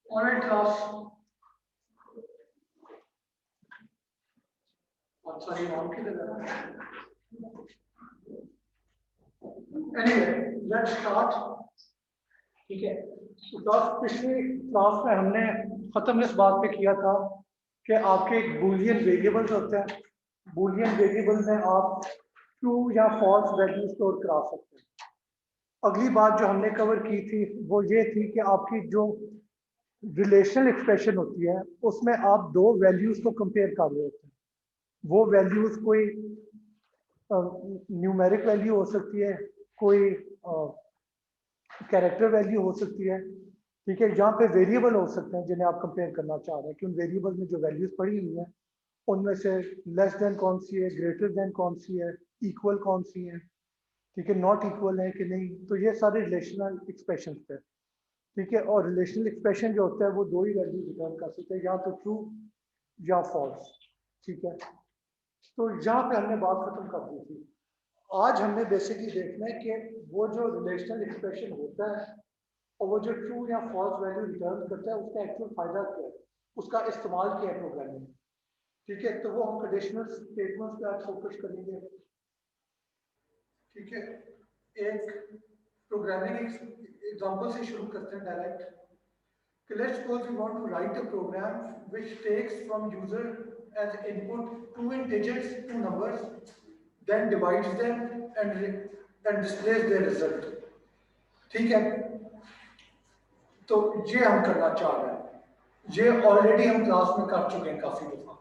Alright, class. Sorry, anyway, let's start. ठीक है, तो पिछली क्लास में हमने खत्म इस बात पे किया था कि आपके बूलियन वेरिएबल्स होते हैं। बूलियन वेरिएबल्स में आप ट्रू या फॉल्स वैल्यू स्टोर करा सकते हैं। अगली बात जो हमने कवर की थी वो ये थी कि आपकी जो रिलेशनल एक्सप्रेशन होती है उसमें आप दो वैल्यूज को कंपेयर कर रहे होते हैं। वो वैल्यूज कोई न्यूमेरिक वैल्यू हो सकती है, कोई कैरेक्टर वैल्यू हो सकती है, ठीक है। जहाँ पे वेरिएबल हो सकते हैं जिन्हें आप कंपेयर करना चाह रहे हैं कि उन वेरिएबल में जो वैल्यूज पड़ी हुई हैं उनमें से लेस देन कौन सी है, ग्रेटर देन कौन सी है, इक्वल कौन सी है, ठीक है, नॉट इक्वल है कि नहीं। तो ये सारे रिलेशनल एक्सप्रेशन थे, ठीक है। और रिलेशनल एक्सप्रेशन जो होता है वो दो ही वैल्यू रिटर्न कर सकते हैं, या तो ट्रू या फॉल्स, ठीक है। तो यहाँ पे हमने बात खत्म कर दी थी। आज हमने बेसिकली देखना है कि वो जो रिलेशनल एक्सप्रेशन होता है और वो जो ट्रू या फॉल्स वैल्यू रिटर्न करता है उसका एक्चुअल फायदा क्या है, उसका इस्तेमाल क्या है प्रोग्रामिंग, ठीक है। तो वो हम कंडीशनल स्टेटमेंट्स पे आज फोकस करेंगे, ठीक है। एक प्रोग्रामिंग एग्जांपल से शुरू करते हैं direct. Let's suppose we want to write a program which takes from user as input two integers, two numbers, then divides them and displays their result, ठीक है। तो ये हम करना चाह रहे हैं, ये ऑलरेडी हम क्लास में कर चुके हैं काफी दफा।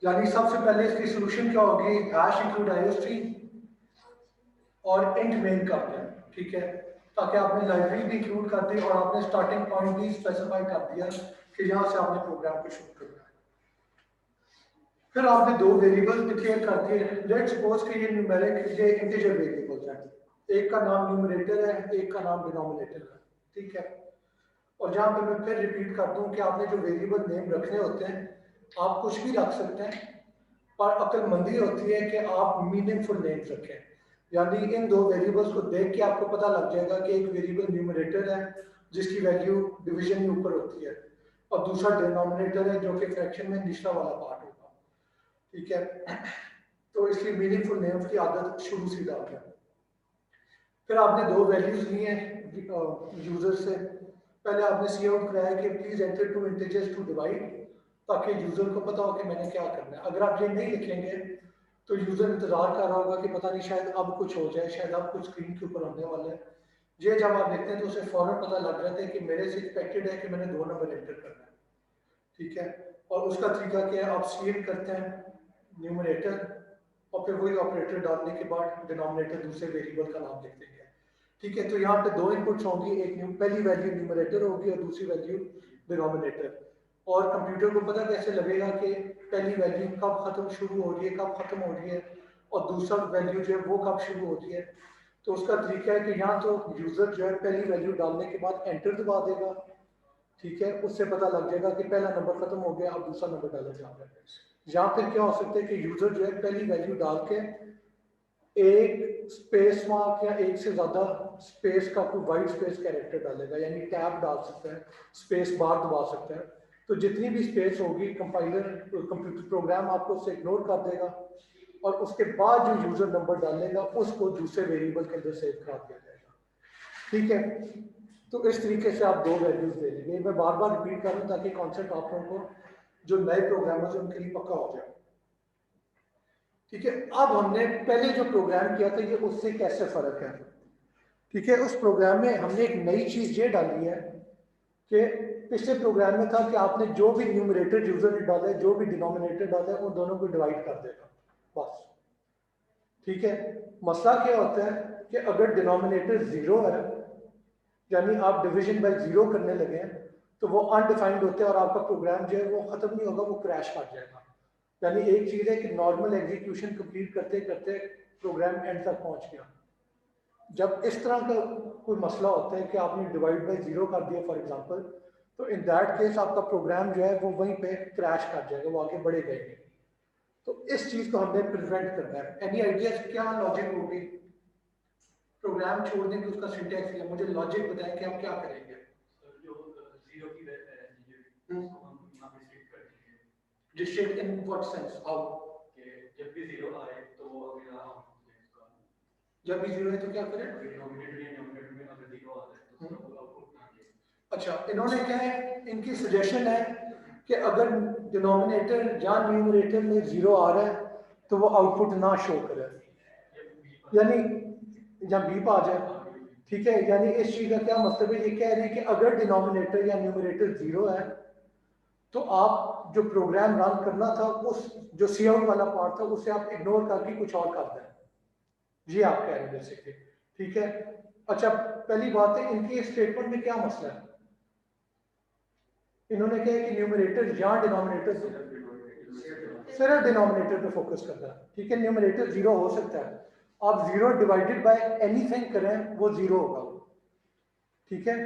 यानी सबसे पहले इसकी सोल्यूशन क्या होगी, हैश इंक्लूड आईओस्ट्रीम और इंट मेन करते हैं, ठीक है, ताकि आपने लाइब्रेरी भी इंक्लूड कर दी और आपने स्टार्टिंग पॉइंट भी स्पेसिफाई कर दिया कि यहाँ से आपने प्रोग्राम को शुरू करना है। फिर आपने दो वेरिएबल्स डिक्लेयर कर दिए। लेट्स सपोज कि ये न्यूमेरिक, ये इंटीजर वेरिएबल्स हैं, एक का नाम न्यूमरेटर है, एक का नाम डिनोमिनेटर है, ठीक है। और जहाँ पे मैं फिर रिपीट कर दूं कि आपने जो वेरिएबल नेम रखने होते हैं आप कुछ भी रख सकते हैं, पर अक्लमंदी होती है कि आप मीनिंगफुल नेम्स रखें। यानी इन दो वेरिएबल्स को देख के आपको पता लग जाएगा कि एक वेरिएबल न्यूमरेटर है जिसकी वैल्यू डिवीजन के ऊपर होती है और दूसरा डिनोमिनेटर है जो कि फ्रैक्शन में निचला वाला पार्ट होगा, ठीक है। तो इसलिए मीनिंगफुल नेम्स की आदत शुरू से डाल है। फिर आपने दो वैल्यूज ली हैं यूजर से। पहले आपने सी आउट कराया कि please enter two integers to divide, ताकि यूजर को पता हो कि मैंने क्या करना है। अगर आप ये नहीं लिखेंगे तो यूजर इंतजार कर रहा होगा कि पता नहीं शायद अब कुछ हो जाए, शायद अब कुछ स्क्रीन के ऊपर होने वाला है। ये जब आप देखते हैं तो उसे फौरन पता लग जाता है कि मेरे से एक्सपेक्टेड है कि मैंने 2 नंबर एंटर करना है, ठीक है। और उसका तरीका क्या है, आप सीट करते हैं न्यूमरेटर और फिर वही ऑपरेटर डालने के बाद डिनोमिनेटर दूसरे वेरिएबल का नाम लिख देंगे, ठीक है। तो यहाँ पे 2 इनपुट्स होंगी, एक पहली वैल्यू न्यूमरेटर होगी और दूसरी वैल्यू डिनोमिनेटर। और कंप्यूटर को पता कैसे लगेगा कि पहली वैल्यू कब खत्म शुरू हो रही है, कब खत्म हो रही है, और दूसरा वैल्यू जो है वो कब शुरू होती है। तो उसका तरीका है कि यहाँ तो यूजर जो है पहली वैल्यू डालने के बाद एंटर दबा देगा, ठीक है। उससे पता लग जाएगा कि पहला नंबर खत्म हो गया, अब दूसरा नंबर डाला जा रहा है। या फिर क्या हो सकता है कि यूजर जो है पहली वैल्यू डाल के एक स्पेस मार्क या एक से ज्यादा स्पेस का कोई वाइट स्पेस कैरेक्टर डालेगा, यानी टैब डाल सकता है, स्पेस बार दबा सकता है। तो जितनी भी स्पेस होगी कंपाइलर कंप्यूटर प्रोग्राम आपको उसे इग्नोर कर देगा और उसके बाद जो यूजर नंबर डालेगा उसको दूसरे वेरिएबल के अंदर सेव करा दिया जाएगा, ठीक है। तो इस तरीके से आप 2 वैल्यूज दे देंगे। मैं बार बार रिपीट कर रहा हूँ ताकि कॉन्सेप्ट आप लोगों को जो नए प्रोग्रामर्स हैं उनके लिए पक्का हो जाए, ठीक है। अब हमने पहले जो प्रोग्राम किया था ये उससे कैसे फर्क है, ठीक है। उस प्रोग्राम में हमने एक नई चीज ये डाली है कि पिछले प्रोग्राम में था कि आपने जो भी न्यूमरेटर यूजर ने डाला है, जो भी डिनोमिनेटर डाला है, उन दोनों को डिवाइड कर देगा बस, ठीक है। मसला क्या होता है कि अगर डिनोमिनेटर 0 है, यानी आप डिवीजन बाय 0 करने लगे हैं, तो वो अनडिफाइंड होते हैं और आपका प्रोग्राम जो है वो खत्म नहीं होगा, वो क्रैश कर जाएगा। यानी एक चीज है कि नॉर्मल एग्जीक्यूशन कंप्लीट करते करते प्रोग्राम एंड तक पहुंच गया। जब इस तरह का कोई मसला होता है कि आपने डिवाइड बाय 0 कर दिया फॉर एग्जांपल, तो इन दैट केस आपका प्रोग्राम जो है वो वहीं पे क्रैश कर जाएगा, वो आगे बढ़ेगा ही नहीं। तो इस चीज को हमने प्रिवेंट करना है। एनी आइडियाज क्या लॉजिक होगी प्रोग्राम छोड़ने की, उसका सिंटैक्स क्या, मुझे लॉजिक बताएं कि हम क्या करेंगे। जो 0 की वैल्यू उसको हम यहां पे सेट कर देंगे। Restrict in what sense, how, कि जब भी 0 आए तो वो अगला जब भी 0 है तो क्या करें, डिनोमिनेटर या न्यूमरेटर में अगर 0 आता है तो उसका आउटपुट ना दे। अच्छा, इन्होंने क्या है, इनकी सजेशन है कि अगर डिनोमिनेटर या न्यूमरेटर में 0 आ रहा है तो वो आउटपुट ना शो करे, यानी या बीप आ जाए, ठीक है। यानी इस चीज का क्या मतलब है, ये कह रहे हैं कि अगर डिनोमिनेटर या न्यूमरेटर 0 है तो आप जो प्रोग्राम रन करना था, उस जो सी आउट वाला पार्ट था उसे आप इग्नोर करके कुछ और कर दें, ये आप कह रहे हैं बेसिकली, ठीक है। अच्छा, पहली बात है इनकी स्टेटमेंट में क्या मसला है, इन्होंने कहा कि न्यूमरेटर या डिनोमिनेटर, सिर्फ डिनोमिनेटर पे फोकस करना है, ठीक है। न्यूमरेटर 0 हो सकता है, आप 0 डिवाइडेड बाय एनीथिंग करें वो 0 होगा, ठीक है,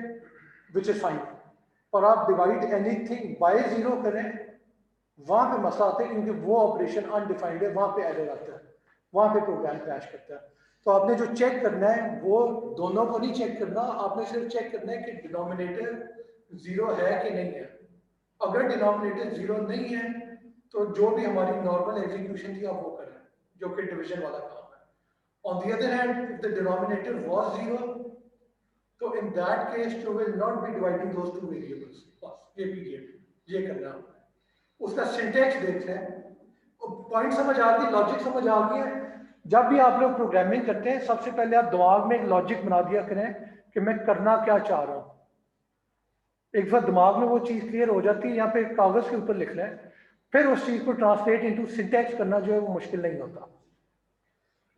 विच इज फाइन। और आप डिवाइड एनीथिंग बाय 0 करें, वहां पे मसला आता है क्योंकि वो ऑपरेशन अनडिफाइंड है, वहां पे एरर आता है, वहां पे प्रोग्राम क्रैश करता है। तो आपने जो चेक करना है वो दोनों को नहीं चेक करना, आपने सिर्फ चेक करना है कि डिनोमिनेटर 0 है कि नहीं है। अगर डिनोमिनेटर 0 नहीं है तो जो भी हमारी नॉर्मल एग्जीक्यूशन थी आप वो करें, जो कि डिवीजन वाला काम है। On the other hand, if the denominator was 0, तो in that case you will not be dividing those two variables, बस ये पीरियड ये करना है। उसका सिंटैक्स देखते हैं, पॉइंट समझ आ गई, लॉजिक समझ आ गया। जब भी आप लोग प्रोग्रामिंग करते हैं सबसे पहले आप दिमाग में एक लॉजिक बना दिया करें कि मैं करना क्या चाह रहा हूं। एक बार दिमाग में वो चीज क्लियर हो जाती है, यहाँ पे कागज के ऊपर लिख लें, फिर उस चीज को ट्रांसलेट इनटू सिंटैक्स करना जो है वो मुश्किल नहीं होता।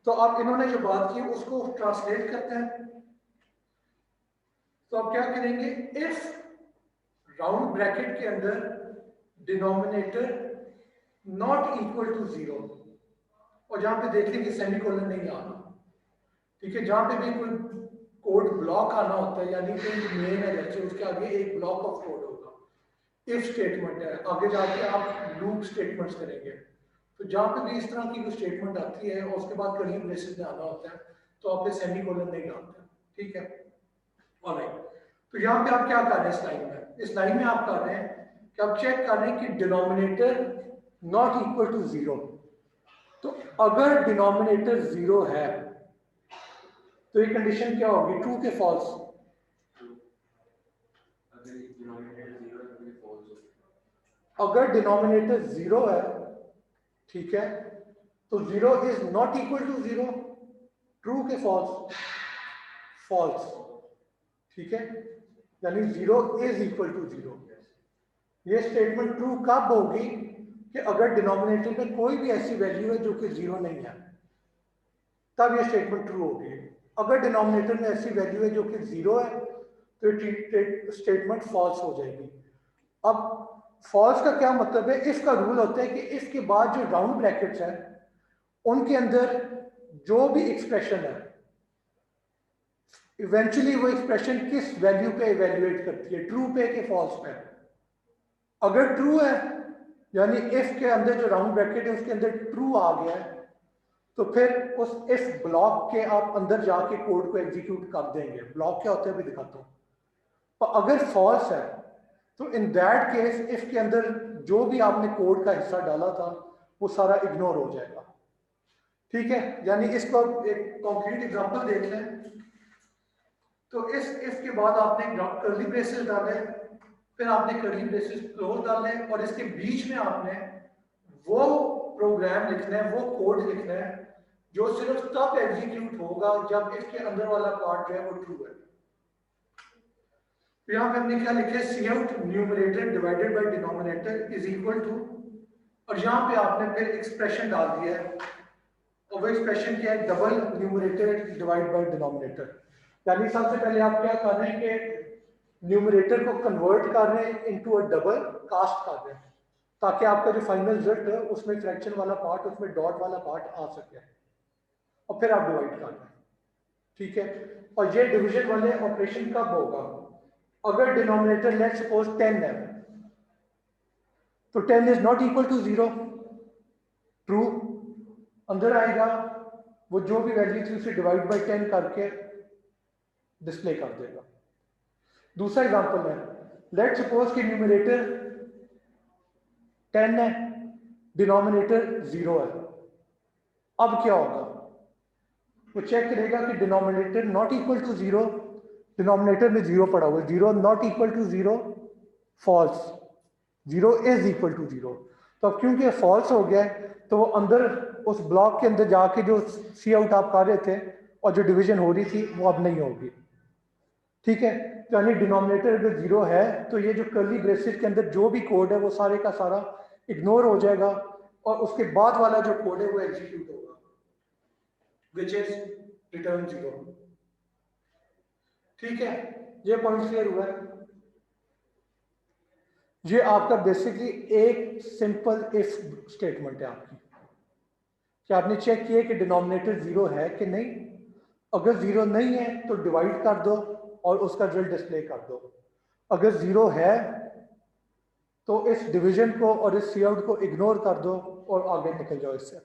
तो अब इन्होंने जो बात की उसको ट्रांसलेट करते हैं। तो अब क्या करेंगे, इफ राउंड ब्रैकेट के अंदर डिनोमिनेटर नॉट इक्वल टू 0, और जहां पे देखेंगे सेमीकोलन नहीं आना, ठीक है। जहां पे भी कोई कोड ब्लॉक आना होता है, यानी कोई मेन है जैसे उसके आगे एक ब्लॉक ऑफ कोड होगा, इफ स्टेटमेंट है, आगे जाके आप लूप स्टेटमेंट्स करेंगे। तो जहां पे भी इस तरह की कोई स्टेटमेंट आती है और उसके बाद करीब ब्रेसेस में आना होता है तो आप सेमीकोलन नहीं डालते, ठीक है। ऑलराइट, तो यहाँ पे आप क्या कर रहे हैं, इस लाइन में, इस लाइन में आप कर रहे हैं कि आप चेक कर रहे हैं कि डिनोमिनेटर नॉट इक्वल टू 0। तो अगर डिनोमिनेटर 0 है तो ये कंडीशन क्या होगी, ट्रू के फॉल्स, अगर डिनोमिनेटर 0 है, ठीक है, तो 0 is not equal to 0, true के फॉल्स? फॉल्स। ठीक है, यानी 0 इज इक्वल टू 0। ये स्टेटमेंट ट्रू कब होगी कि अगर डिनोमिनेटर में कोई भी ऐसी वैल्यू है जो कि 0 नहीं है, तब ये स्टेटमेंट ट्रू होगी। अगर डिनोमिनेटर में ऐसी वैल्यू है जो कि 0 है तो स्टेटमेंट फॉल्स हो जाएगी। अब फॉल्स का क्या मतलब है? इफ का रूल होता है कि इफ के बाद जो राउंड ब्रैकेट्स हैं उनके अंदर जो भी एक्सप्रेशन है, इवेंचुअली वो एक्सप्रेशन किस वैल्यू पे इवेल्युएट करती है, ट्रू पे कि फॉल्स पे? अगर ट्रू है, यानी इफ के अंदर जो राउंड ब्रैकेट है उसके अंदर ट्रू आ गया है, तो फिर उस इफ ब्लॉक के आप अंदर जाके कोड को एग्जीक्यूट कर देंगे। ब्लॉक क्या होता है अभी दिखाता हूं। तो अगर फॉल्स है तो इन दैट केस इफ के अंदर जो भी आपने कोड का हिस्सा डाला था वो सारा इग्नोर हो जाएगा। ठीक है, यानी इसको एक कॉन्क्रीट एग्जांपल देख लें। तो इस इफ के बाद आपने कर्ली ब्रेसेस डाले, फिर आपने कर्ली ब्रेसेस क्लोज डाले, और इसके बीच में आपने वो प्रोग्राम लिखना है, वो कोड लिखना है जो सिर्फ तब एग्जीक्यूट होगा जब इसके अंदर वाला पार्ट जो है वो ट्रू है। तो यहां पे हमने क्या लिखा है? Cout numerator divided by denominator is equal to, और यहां पे आपने फिर एक्सप्रेशन डाल दिया है, और वो एक्सप्रेशन क्या है? Double numerator divide by denominator. यानी सबसे पहले आप क्या कर रहे हैं कि न्यूमरेटर को कन्वर्ट कर रहे हैं इनटू अ डबल, कास्ट कर रहे हैं, ताकि आपका जो फाइनल रिजल्ट है उसमें फ्रैक्शन वाला पार्ट, उसमें डॉट वाला पार्ट आ सके, और फिर आप डिवाइड कर रहे हैं। ठीक है, और ये डिवीजन वाले ऑपरेशन कब होगा? अगर डिनोमिनेटर लेट्स सपोज 10 है, तो 10 is not equal to 0, true. अंदर आएगा, वो जो भी वैल्यू थी उसे डिवाइड बाय 10 करके डिस्प्ले कर देगा। दूसरा एग्जांपल है, लेट्स सपोज कि न्यूमरेटर 10 है, डिनोमिनेटर 0 है। अब क्या होगा? वो चेक करेगा कि denominator not equal to 0, denominator में 0 पड़ा हुआ है, 0 not equal to 0, false, 0 is equal to 0। तो अब क्योंकि फॉल्स हो गया है तो वो अंदर उस ब्लॉक के अंदर जाके जो सी आउट आप कर रहे थे और जो डिवीजन हो रही थी वो अब नहीं होगी। ठीक है, तो यानी डिनोमिनेटर अगर 0 है तो ये जो कर्ली ब्रेसेस के अंदर जो भी कोड है वो सारे का सारा इग्नोर हो जाएगा, और उसके बाद वाला जो कोड है वो एग्जीक्यूट होगा, विच इज रिटर्न 0। ठीक है, ये पॉइंट क्लियर हुआ है। ये आपका बेसिकली एक सिंपल इफ स्टेटमेंट है आपकी, कि आपने चेक किया कि डिनोमिनेटर 0 है कि नहीं। अगर 0 नहीं है तो डिवाइड कर दो और उसका रिजल्ट डिस्प्ले कर दो। अगर 0 है तो इस डिवीजन को और इस सी आउट को इग्नोर कर दो और आगे निकल जाओ इससे।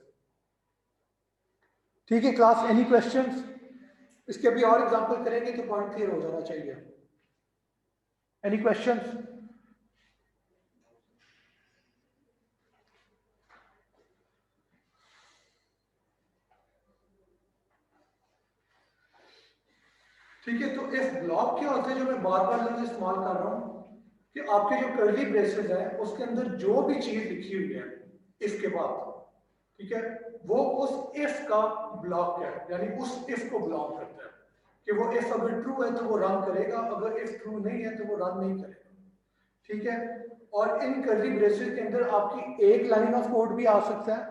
ठीक है क्लास, एनी क्वेश्चंस? इसके अभी और एग्जांपल करेंगे तो पॉइंट क्लियर हो जाना चाहिए। Any questions? ठीक है, तो इफ ब्लॉक क्या होता है, जो मैं बार बार लफ्ज इस्तेमाल कर रहा हूं, कि आपके जो कर्ली ब्रेसेस है उसके अंदर जो भी चीज लिखी हुई है इफ के बाद, ठीक है, वो उस इफ का ब्लॉक है, यानी उस इफ को ब्लॉक करता है कि वो इफ अगर ट्रू है तो वो रन करेगा, अगर इफ ट्रू नहीं है तो वो रन नहीं करेगा। ठीक है, और इन कर्ली ब्रेसेस के अंदर आपकी एक लाइन ऑफ कोड भी आ सकता है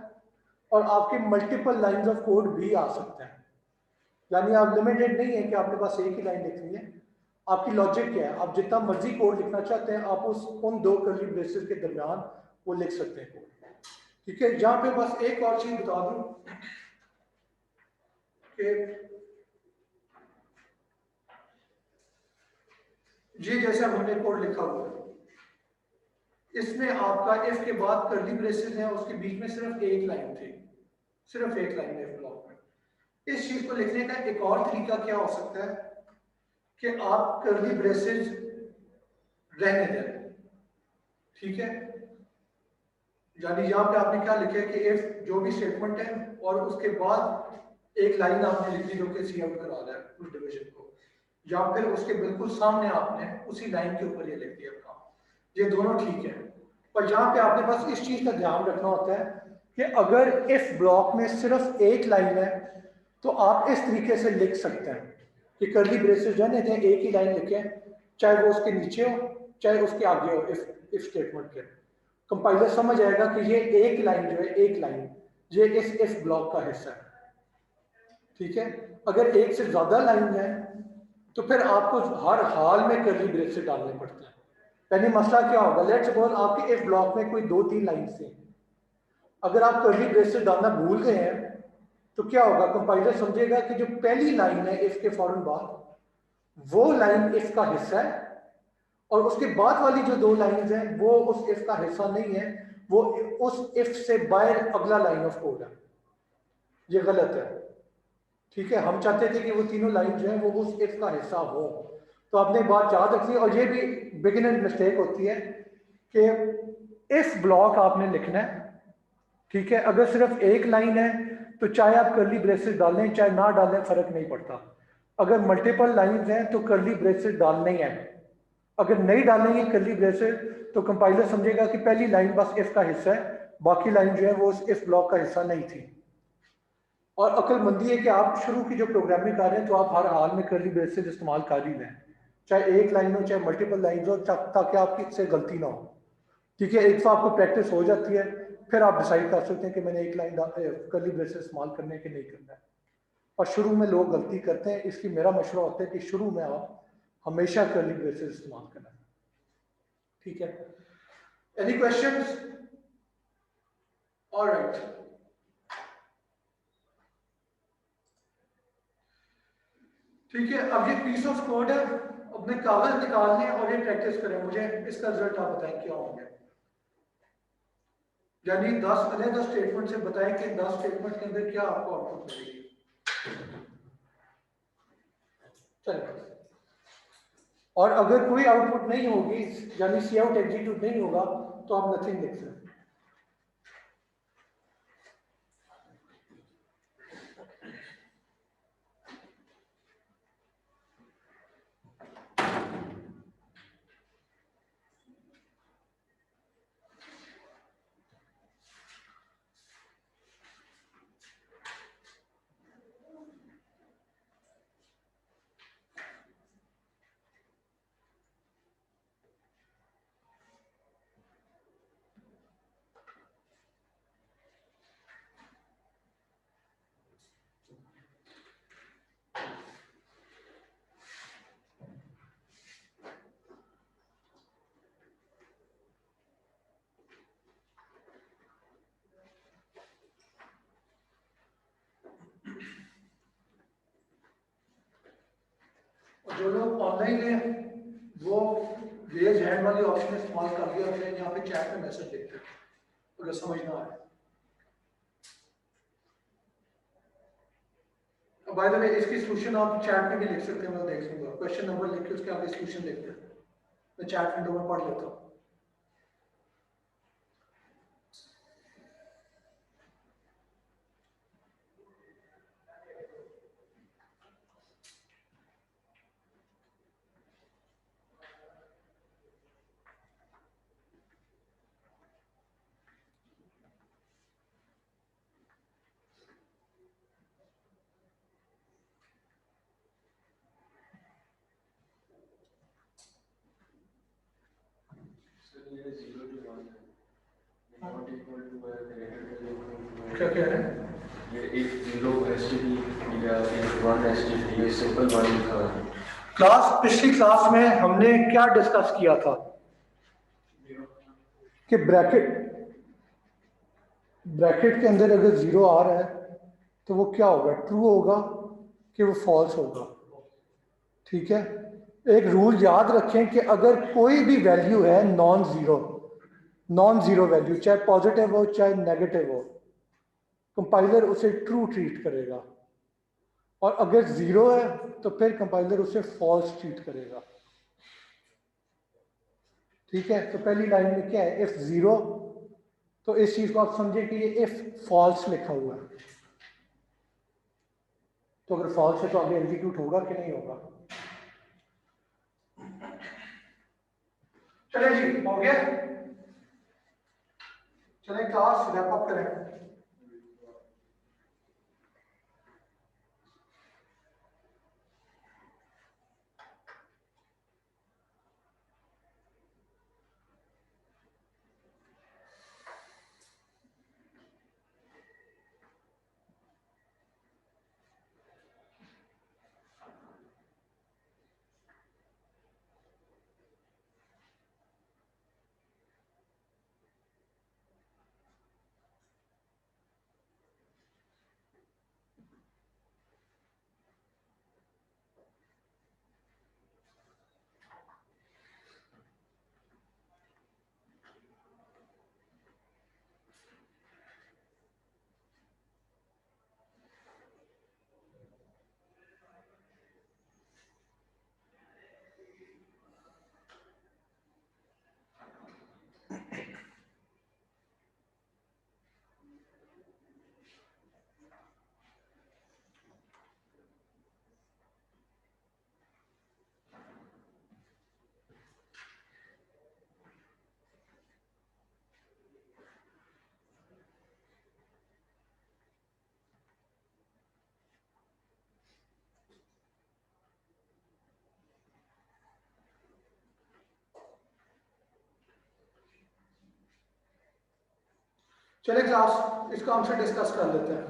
और आपके मल्टीपल लाइंस ऑफ कोड भी आ सकते हैं। यानी आप लिमिटेड नहीं है कि आपके पास एक ही लाइन लिखनी है, आपकी लॉजिक क्या है, आप जितना मर्जी कोड लिखना चाहते हैं आप उन दो कर्ली ब्रेसेस के दरमियान वो लिख सकते हैं कोड। ठीक है, जहां पे बस एक और चीज बता दूं कि ये जैसा हमने कोड लिखा हुआ है, इसमें आपका इफ के बाद कर्ली ब्रेसेस है, उसके बीच में सिर्फ एक लाइन थी, सिर्फ एक लाइन है ब्लॉक में। इस चीज को लिखने का एक और तरीका क्या हो सकता है कि आप कर्ली ब्रेसेस रहने दें। ठीक है, यानी यहां पे आपने क्या लिखा है कि इफ जो भी स्टेटमेंट है और उसके बाद एक लाइन आपने लिखी जो कि सी आउट करा रहा है उस डिवीजन को, या फिर उसके बिल्कुल सामने आपने उसी लाइन के ऊपर ये लिख दिया था, ये दोनों ठीक है। पर यहाँ पे आपने बस इस चीज का ध्यान रखना होता है कि अगर इफ ब्लॉक में सिर्फ एक लाइन है तो आप इस तरीके से लिख सकते हैं कि कर्ली ब्रेसेस जो है ना एक ही लाइन लिखें, चाहे वो उसके नीचे हो चाहे उसके आगे हो, इफ स्टेटमेंट के। कंपाइलर समझ आएगा कि ये एक लाइन जो है, एक लाइन ये इस इफ ब्लॉक का हिस्सा है। ठीक है, अगर एक से ज्यादा लाइन है तो फिर आपको हर हाल में कर्ली ब्रेसेस डालने पड़ते हैं। यानी मसला क्या होगा, लेट्स सपोज आपके इफ ब्लॉक में कोई 2-3 लाइन से, अगर आप कर्ली ब्रेसेस डालना भूल गए हैं तो क्या होगा, कंपाइलर समझेगा कि जो पहली लाइन है इफ के फौरन बाद वो लाइन इफ का हिस्सा है, और उसके बाद वाली जो 2 लाइंस हैं वो उस इफ का हिस्सा नहीं है, वो उस इफ से बाहर अगला लाइन ऑफ कोड है। ये गलत है। ठीक है, हम चाहते थे कि वो तीनों लाइन जो है वो उस इफ का हिस्सा हो। तो आपने बात याद रखनी है, और ये भी बिगिनर मिस्टेक होती है कि इफ ब्लॉक आपने लिखना है। ठीक है, अगर सिर्फ एक लाइन है तो चाहे आप कर्ली ब्रेसेस डालें चाहे ना डालें फर्क नहीं पड़ता। अगर मल्टीपल लाइंस हैं तो कर्ली ब्रेसेस डालने हैं। अगर नहीं डालेंगे कर्ली ब्रेसेस तो कंपाइलर समझेगा कि पहली लाइन बस इफ का हिस्सा है, बाकी लाइन जो है वो उस इफ ब्लॉक का हिस्सा नहीं थी। और अक्लमंदी है कि आप शुरू की जो प्रोग्रामिंग कर रहे हैं तो आप हर हाल में कर्ली ब्रेसेस इस्तेमाल कर ही लें, चाहे एक लाइन हो चाहे मल्टीपल लाइन हो, ताकि आपकी इससे गलती ना हो। ठीक है, एक तो आपको प्रैक्टिस हो जाती है, फिर आप डिसाइड कर सकते हैं कि मैंने एक लाइन कर्ली ब्रेसेस इस्तेमाल करने के नहीं करना है। और शुरू में लोग गलती करते हैं, इसकी मेरा मशवरा होता है कि शुरू में आप हमेशा कर्ली ब्रेसेस इस्तेमाल करना। ठीक है, एनी क्वेश्चंस? ऑलराइट, ठीक है, अब ये पीस ऑफ कोड है, अपने कागज निकालने और ये प्रैक्टिस करें, मुझे इसका रिजल्ट आप बताएं क्या होंगे। यानी 10 अलग स्टेटमेंट से बताएं कि 10 स्टेटमेंट के अंदर क्या आपको आउटपुट मिलेगी। चलिए, और अगर कोई आउटपुट नहीं होगी यानी सी आउट एग्जीक्यूट नहीं होगा तो आप नथिंग लिख सकते। जो लोग ऑनलाइन हैं वो रेज हैंड वाली ऑप्शन इस्तेमाल कर लिया, अपने यहाँ पे चैट में मैसेज लिखते हैं अगर समझ ना आए। बाय द वे इसकी सॉल्यूशन आप चैट में भी लिख सकते हैं, मैं देख लूंगा, क्वेश्चन नंबर लिख के उसके आगे सॉल्यूशन लिखते हैं, मैं चैट विंडो में पढ़ लेता हूँ। क्या कह रहे हैं? क्लास पिछली क्लास में हमने क्या डिस्कस किया था कि ब्रैकेट के अंदर अगर 0 आ रहा है तो वो क्या होगा, ट्रू होगा कि वो फॉल्स होगा। ठीक है, एक रूल याद रखें कि अगर कोई भी वैल्यू है नॉन जीरो वैल्यू, चाहे पॉजिटिव हो चाहे नेगेटिव हो, कंपाइलर उसे ट्रू ट्रीट करेगा, और अगर 0 है तो फिर कंपाइलर उसे फॉल्स ट्रीट करेगा। ठीक है, तो पहली लाइन में क्या है, इफ 0, तो इस चीज को आप समझे कि ये इफ फॉल्स लिखा हुआ है, तो अगर फॉल्स है तो आगे एग्जीक्यूट होगा कि नहीं होगा। चलिए जी, हो गया, चलिए क्लास रैप अप करें। चले क्लास इसका आंसर डिस्कस कर लेते हैं।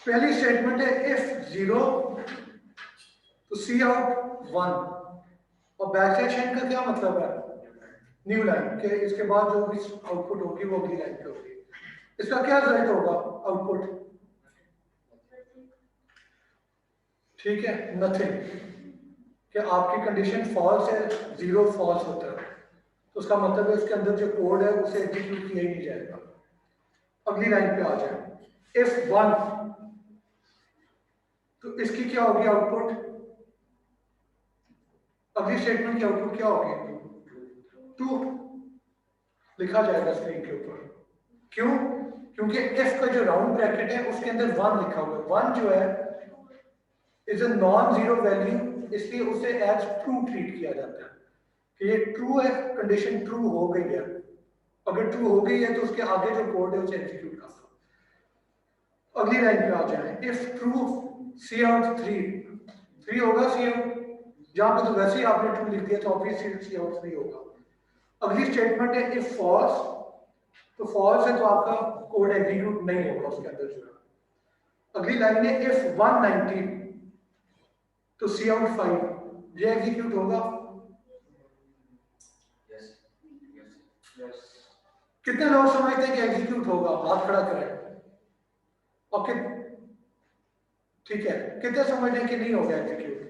पहली स्टेटमेंट है इफ 0 तो सी आउट 1, और बैकस्लैश n का क्या मतलब है, न्यू लाइन के इसके बाद जो भी आउटपुट होगी वो अगली लाइन पे होगी। इसका क्या रिजल्ट होगा आउटपुट, ठीक है, नथिंग, कि आपकी कंडीशन फॉल्स है, 0 फॉल्स होता है, तो उसका मतलब है उसके अंदर जो कोड है उसे एग्जीक्यूट किया ही नहीं जाएगा। अगली लाइन पे आ जाए इफ 1, तो इसकी क्या होगी आउटपुट, अगली स्टेटमेंट की आउटपुट क्या होगी, 2 लिखा जाएगा स्क्रीन के ऊपर। क्यों, क्योंकि इफ का जो राउंड ब्रैकेट है उसके अंदर 1 लिखा हुआ है, 1 जो है is a non zero value, इसलिए उसे एज ट्रू ट्रीट किया जाता है कि ये ट्रू है, कंडीशन ट्रू हो गई है। अगर ट्रू हो गई है तो उसके आगे जो कोड है उसे एग्जीक्यूट कर दो। अगली लाइन पे आ जाए इफ ट्रू सी आउट 3 होगा सी आउट, जहां पे तो वैसे ही आपने ट्रू लिख दिया तो ऑब्वियसली सी आउट 3 होगा। अगली स्टेटमेंट है इफ फॉल्स, तो फॉल्स है तो आपका कोड एग्जीक्यूट नहीं होगा उसके अंदर जो है। अगली लाइन है इफ 190 तो सी आउट 5, ये एग्जीक्यूट होगा। कितने लोग समझते हैं कि एग्जीक्यूट होगा, हाथ खड़ा करें। ओके ठीक है, कितने समझते हैं कि नहीं होगा एग्जीक्यूट,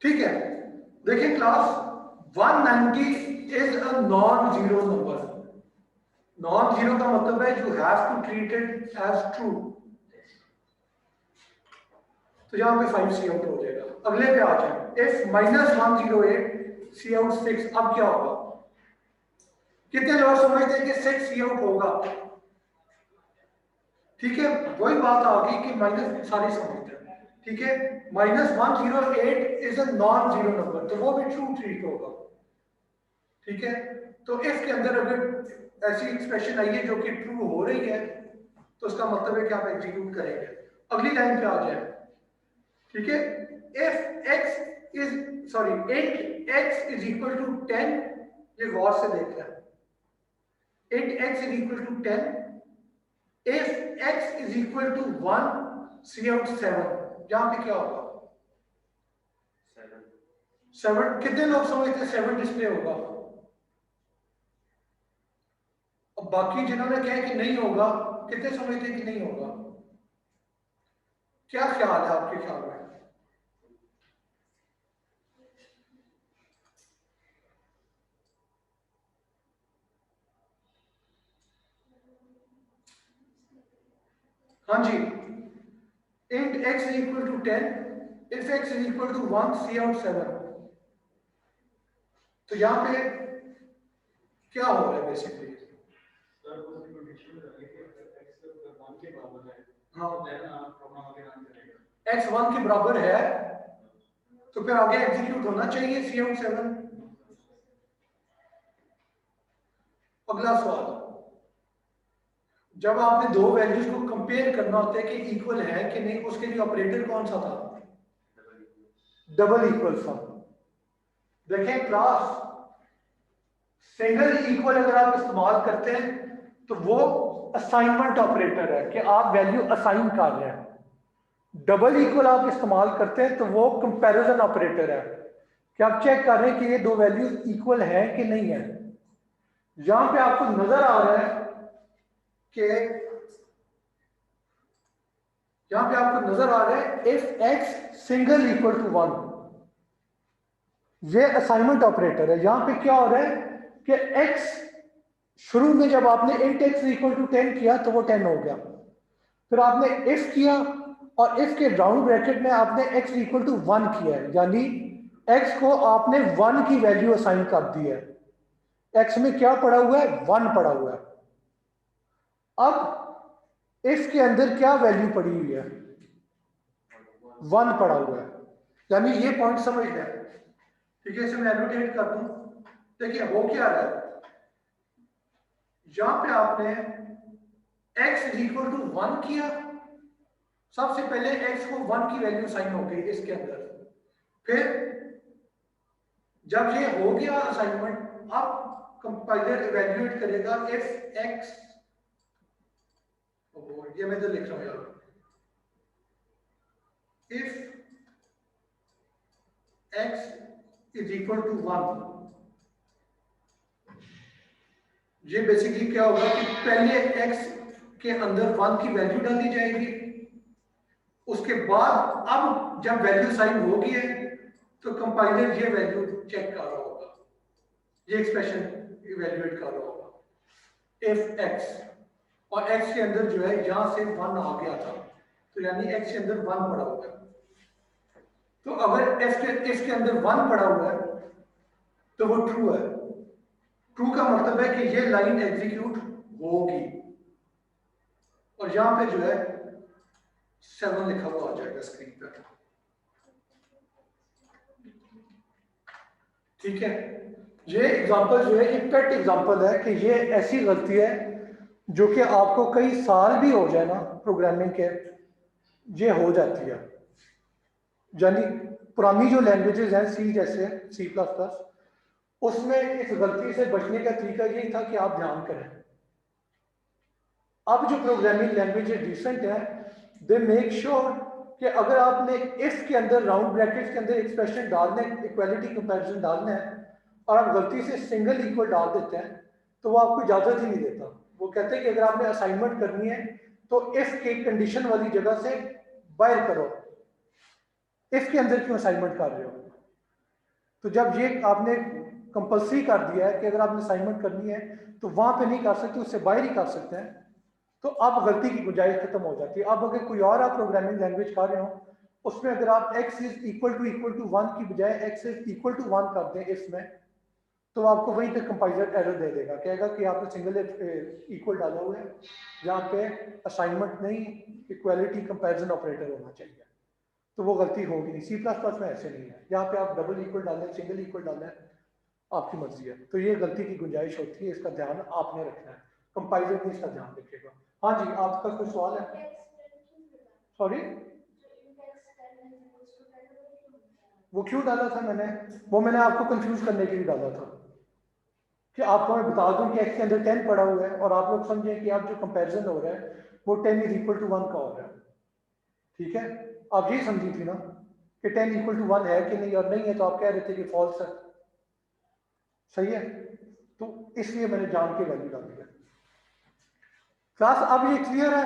ठीक है। देखिए class 190 is a non zero number, non zero का मतलब है you have to treat it as true, तो यहां पे 5 सी आउट हो जाएगा। अगले पे आ जाए इफ -108 सी आउट 6, अब क्या होगा, कितने लोग समझते हैं कि 6 सी आउट होगा, ठीक है। वही बात आ गई कि माइनस सारी समझते हैं, ठीक है। -108 is a non zero number, तो वो भी ट्रू ट्रीट होगा, ठीक है। तो इफ के अंदर अगर ऐसी एक्सप्रेशन आई है जो कि ट्रू हो रही है तो उसका मतलब है कि आप एग्जीक्यूट करेंगे। अगली लाइन पे आ जाए, ठीक है। If x is sorry int x is equal to 10, ये गौर से देख रहे हैं, int x is equal to 10, if x is equal to 1 cout 7, यहां पे क्या होगा 7, कितने लोग समझते हैं 7 डिस्प्ले होगा, और बाकी जिन्होंने कहा कि नहीं होगा, कितने समझते हैं कि नहीं होगा, क्या ख्याल है आपके ख्याल में। हाँ जी, int x is equal to 10, if x is equal to 1 cout 7, तो यहां पे क्या हो रहा है बेसिकली, हाँ x 1 के बराबर है तो फिर आगे एग्जीक्यूट होना चाहिए सी आउट 7। अगला सवाल, जब आपने दो वैल्यूज को कंपेयर करना होता है कि इक्वल है कि नहीं, उसके लिए ऑपरेटर कौन सा था, डबल इक्वल था। देखें क्लास सिंगल इक्वल अगर आप इस्तेमाल करते हैं तो वो असाइनमेंट ऑपरेटर है कि आप वैल्यू असाइन कर रहे हैं। डबल इक्वल आप इस्तेमाल करते हैं तो वो कंपैरिजन ऑपरेटर है कि आप चेक कर रहे हैं कि ये दो वैल्यू इक्वल है कि नहीं है। यहां पे आपको नजर आ रहा है कि यहां पे आपको नजर आ रहा है if x single equal to 1, ये असाइनमेंट ऑपरेटर है। यहां पे क्या हो रहा है कि x शुरू में जब आपने int x इक्वल टू 10 किया तो वो 10 हो गया, फिर आपने इफ किया और इफ के राउंड ब्रैकेट में आपने x इक्वल टू 1 किया है, यानी x को आपने 1 की वैल्यू असाइन कर दी है। x में क्या पड़ा हुआ है, 1 पड़ा हुआ है। अब इफ के अंदर क्या वैल्यू पड़ी हुई है, 1 पड़ा हुआ है, यानी ये पॉइंट समझ लें, ठीक है। इसे मैं एनोटेट कर दूं, देखिए वो क्या रहा है, यहां पे आपने x इज इक्वल टू 1 किया, सबसे पहले x को 1 की वैल्यू साइन हो गई इसके अंदर, फिर जब ये हो गया असाइनमेंट, अब कंपाइलर इवेल्युएट करेगा इफ x, ये मैं तो लिख रहा हूँ यार, if x is equal to 1, ये बेसिकली क्या होगा कि पहले x के अंदर 1 की वैल्यू डाली जाएगी, उसके बाद अब जब वैल्यू साइन होगी है तो कंपाइलर ये वैल्यू चेक कर रहा होगा, ये एक्सप्रेशन इवेल्युएट कर रहा होगा इफ x, और x के अंदर जो है यहां से 1 आ गया था, तो यानी x के अंदर 1 पड़ा हुआ है। तो अगर f के अंदर 1 पड़ा हुआ है तो वो ट्रू है। ट्रू का मतलब है कि ये लाइन एग्जीक्यूट होगी, और यहां पे जो है 7 लिखा हुआ आ जाएगा स्क्रीन पर। ठीक है, ये एग्जांपल जो है ये पेट एग्जांपल है कि ये ऐसी गलती है जो कि आपको कई साल भी हो जाए ना प्रोग्रामिंग के, ये हो जाती है। यानी पुरानी जो लैंग्वेजेस हैं सी जैसे C++, उसमें इस गलती से बचने का तरीका यही था कि आप ध्यान करें। अब जो प्रोग्रामिंग लैंग्वेजेस रिसेंट है, दे मेक श्योर कि अगर आपने इफ के अंदर राउंड ब्रैकेट्स के अंदर एक्सप्रेशन डालना है, इक्वालिटी कंपैरिजन डालना है, और आप गलती से सिंगल इक्वल डाल देते हैं तो वो आपको इजाजत ही नहीं देता। वो कहते हैं कि अगर आपने असाइनमेंट करनी है तो इफ के कंडीशन वाली जगह से बाहर करो, इफ के अंदर क्यों असाइनमेंट कर रहे हो। तो जब ये आपने कंपल्सरी कर दिया है कि अगर आपने असाइनमेंट करनी है तो वहां पे नहीं कर सकते, उससे बाहर ही कर सकते हैं, तो अब गलती की गुंजाइश खत्म हो जाती है। अब अगर कोई और आप प्रोग्रामिंग लैंग्वेज कर रहे हो, उसमें अगर आप x इज इक्वल टू 1 की बजाय x इज इक्वल टू 1 कर दें इसमें, तो आपको वहीं पे कंपाइलर एरर दे देगा, कहेगा कि आपने सिंगल इक्वल डाला हुआ है, जहाँ पे असाइनमेंट नहीं इक्वालिटी कंपैरिजन ऑपरेटर होना चाहिए, तो वो गलती होगी नहीं। C++ में ऐसे नहीं है, यहाँ पे आप डबल इक्वल डालें सिंगल इक्वल डालें आपकी मर्जी है। तो ये गलती की गुंजाइश होती है, इसका ध्यान आपने रखना है, कंपाइलर भी इसका ध्यान रखेगा। हाँ जी, आपका कोई सवाल है? सॉरी, वो क्यों डाला था मैंने? वो मैंने आपको कंफ्यूज करने के लिए डाला था कि आपको मैं बता दूं कि x के अंदर 10 पड़ा हुआ है और आप लोग समझें कि आप जो कंपैरिजन हो रहा है वो 10 इज इक्वल टू 1 का हो रहा है। ठीक है, आप ये समझी थी ना कि 10 इक्वल टू 1 है कि नहीं, और नहीं है तो आप कह रहे थे कि फॉल्स है। सही है, तो इसलिए मैंने जान के वैल्यू डाली है। क्लास अब ये क्लियर है?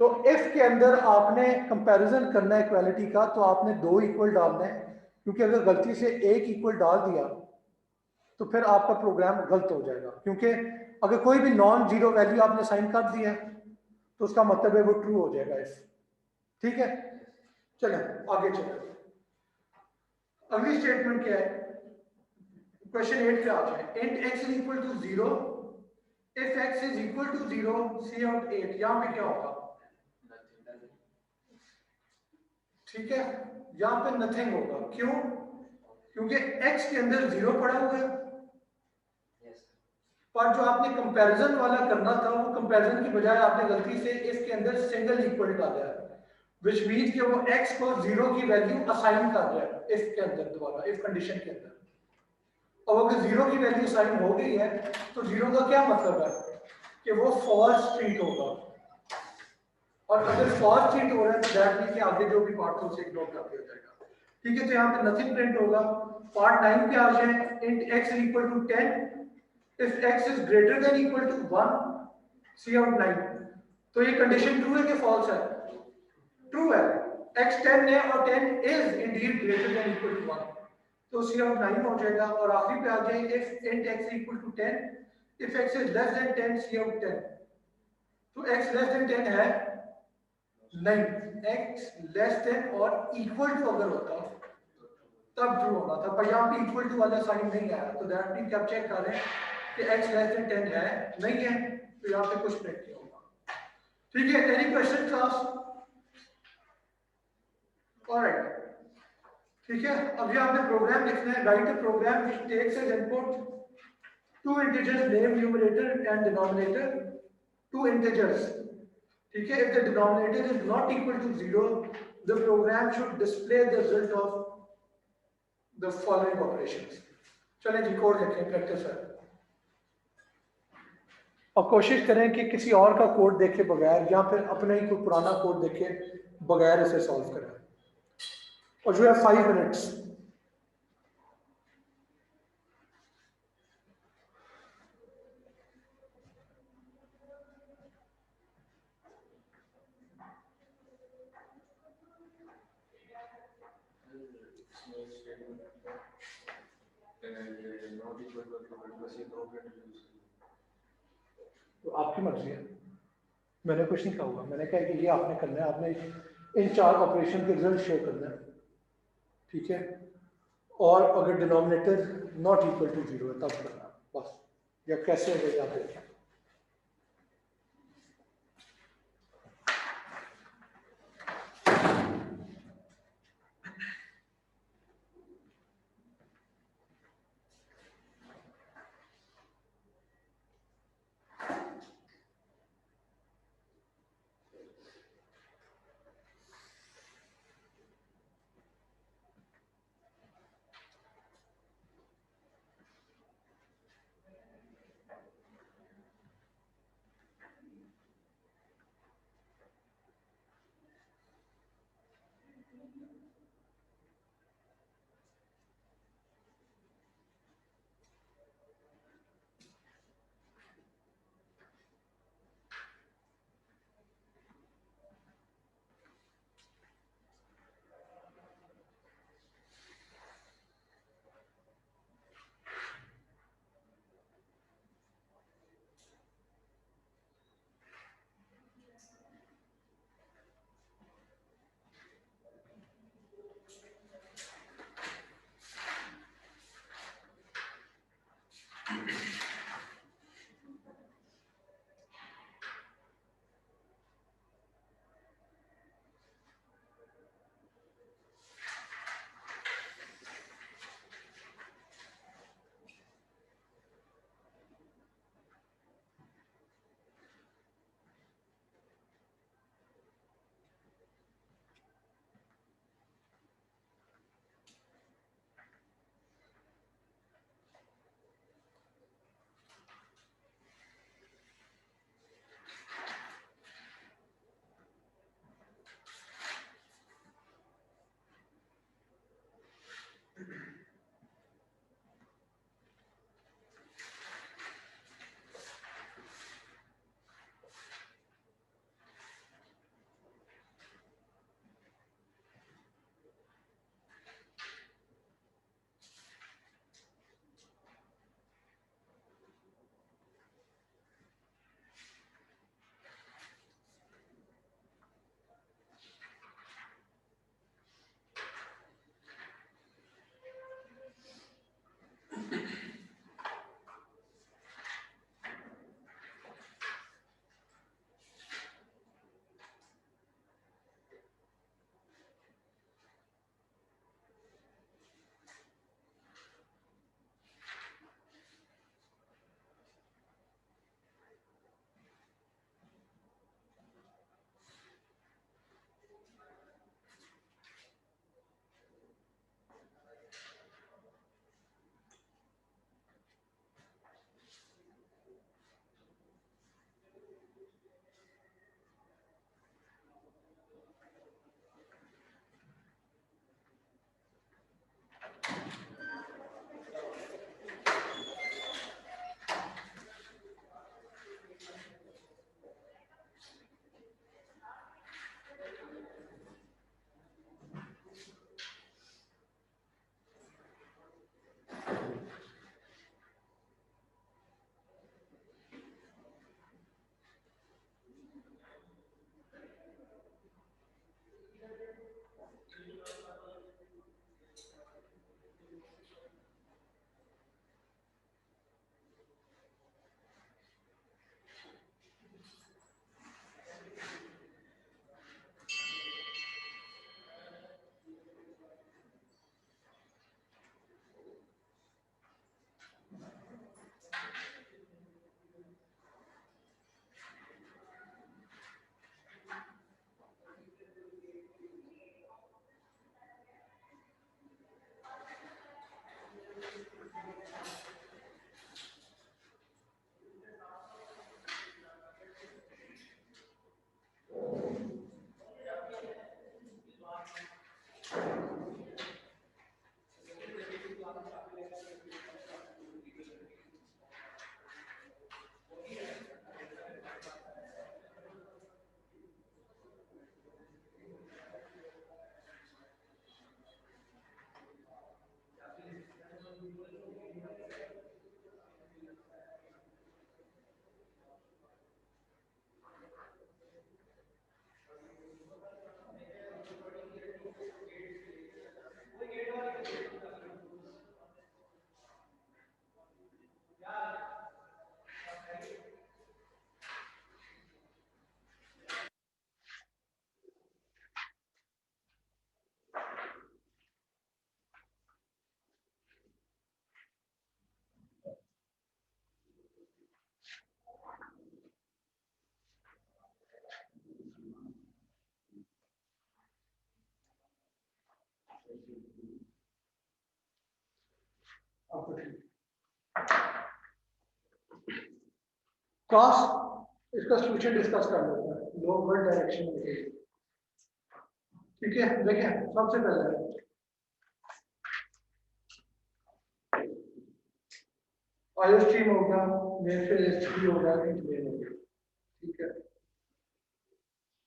तो इफ के अंदर आपने कंपैरिजन करना है इक्वालिटी का, तो आपने 2 इक्वल डालना है, क्योंकि अगर गलती से 1 इक्वल डाल दिया तो फिर आपका प्रोग्राम गलत हो जाएगा। क्योंकि अगर कोई भी नॉन जीरो वैल्यू आपने साइन कर दिया तो उसका मतलब है वो ट्रू हो जाएगा इफ। ठीक है, चलें आगे चलें। अगली स्टेटमेंट क्या है? क्वेश्चन 8 पे आ जाए। Int x is equal to 0 if x is equal to 0 cout 8। यहां पे क्या होगा? ठीक है, यहां पे नथिंग होगा। क्यों? क्योंकि x के अंदर 0 पड़ा हुआ है, पर जो आपने कंपैरिजन वाला करना था वो कंपैरिजन की बजाय आपने गलती से इसके अंदर सिंगल इक्वल डाला है, विच मीन्स कि वो x को 0 की वैल्यू असाइन कर रहा है इफ के अंदर, दोबारा इफ कंडीशन के अंदर। और अगर 0 की वैल्यू असाइन हो गई है तो 0 का क्या मतलब है कि वो फॉल्स ट्रीट होगा, और अगर फॉल्स ट्रीट हो रहा है तो दैट मींस कि आगे जो भी पार्ट है उसे इग्नोर कर दिया जाएगा। ठीक है, तो यहाँ पे नथिंग प्रिंट होगा। पार्ट 9 पे आ जाए। Int x is equal to 10 if x is greater than equal to 1 see out 9। तो ये कंडीशन ट्रू है कि फॉल्स है? ट्रू है, x 10 है और 10 is indeed greater than equal to 1, तो see out 9 हो जाएगा। और आखिरी पे आ जाए if int x equal to 10 if x is less than 10 see out 10। तो x less than 10 है नहीं, x less than और equal to अगर होता तब ट्रू होना था, पर यहाँ पे इक्वल टू वाला साइन नहीं आया, तो दैट मींस आप चेक कर रहे हैं कि x लेस देन 10 है नहीं है, तो यहाँ पे कुछ प्रिंट नहीं होगा। ठीक है, एनी क्वेश्चन क्लास? ऑलराइट, ठीक है, अब यहाँ पे प्रोग्राम लिखना है। Write a program which takes as input two integers name numerator and denominator, two integers. ठीक है, if the denominator is not equal to 0 the program should display the result of the following operations। चलें जी, code लिखें, practice है। और कोशिश करें कि किसी और का कोड देखे बगैर या फिर अपना ही कोई पुराना कोड देखे बगैर इसे सॉल्व करें। और जो है 5 मिनट्स। तो आपकी मर्जी है, मैंने कुछ नहीं कहा हुआ, मैंने कहा कि ये आपने करना है, आपने इन 4 ऑपरेशन के रिजल्ट शो करना है, ठीक है। और अगर डिनोमिनेटर नॉट इक्वल टू 0 है तब करना बस, या कैसे अगर आप देखें। आपको ठीक कास्ट इसका सोल्यूशन डिस्कस कर लेते हैं लोअर डायरेक्शन में। ठीक है, देखिए सबसे पहले आयो स्ट्रीम होगा, मेरे फिर एसटी होगा, इंटरवेल होगा। ठीक है,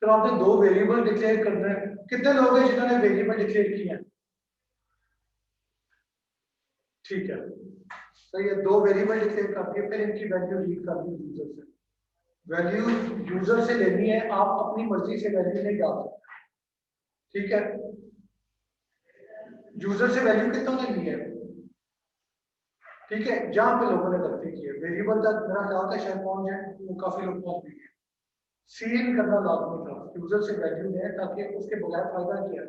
फिर आपने दो वेरिएबल डिक्लेयर करना है। कितने लोग हैं जिन्होंने वेरिएबल डिक्लेयर किए हैं? ठीक है, तो ये दो वेरिएबल डिक्लेयर करके फिर इनकी वैल्यू रीड कर दी यूजर से। वैल्यू यूजर से लेनी है, आप अपनी मर्जी से वैल्यू नहीं डाल सकते। ठीक है, यूजर से वैल्यू कितना लेनी है? ठीक है, जहां पे लोगों ने गलती की है वेरिएबल तक मेरा ख्याल था शायद पहुंच जाए, वो काफी लोग पहुंच भी गए। सीन करना लाजमी था, यूजर से वैल्यू लें, ताकि उसके बगैर फायदा क्या है,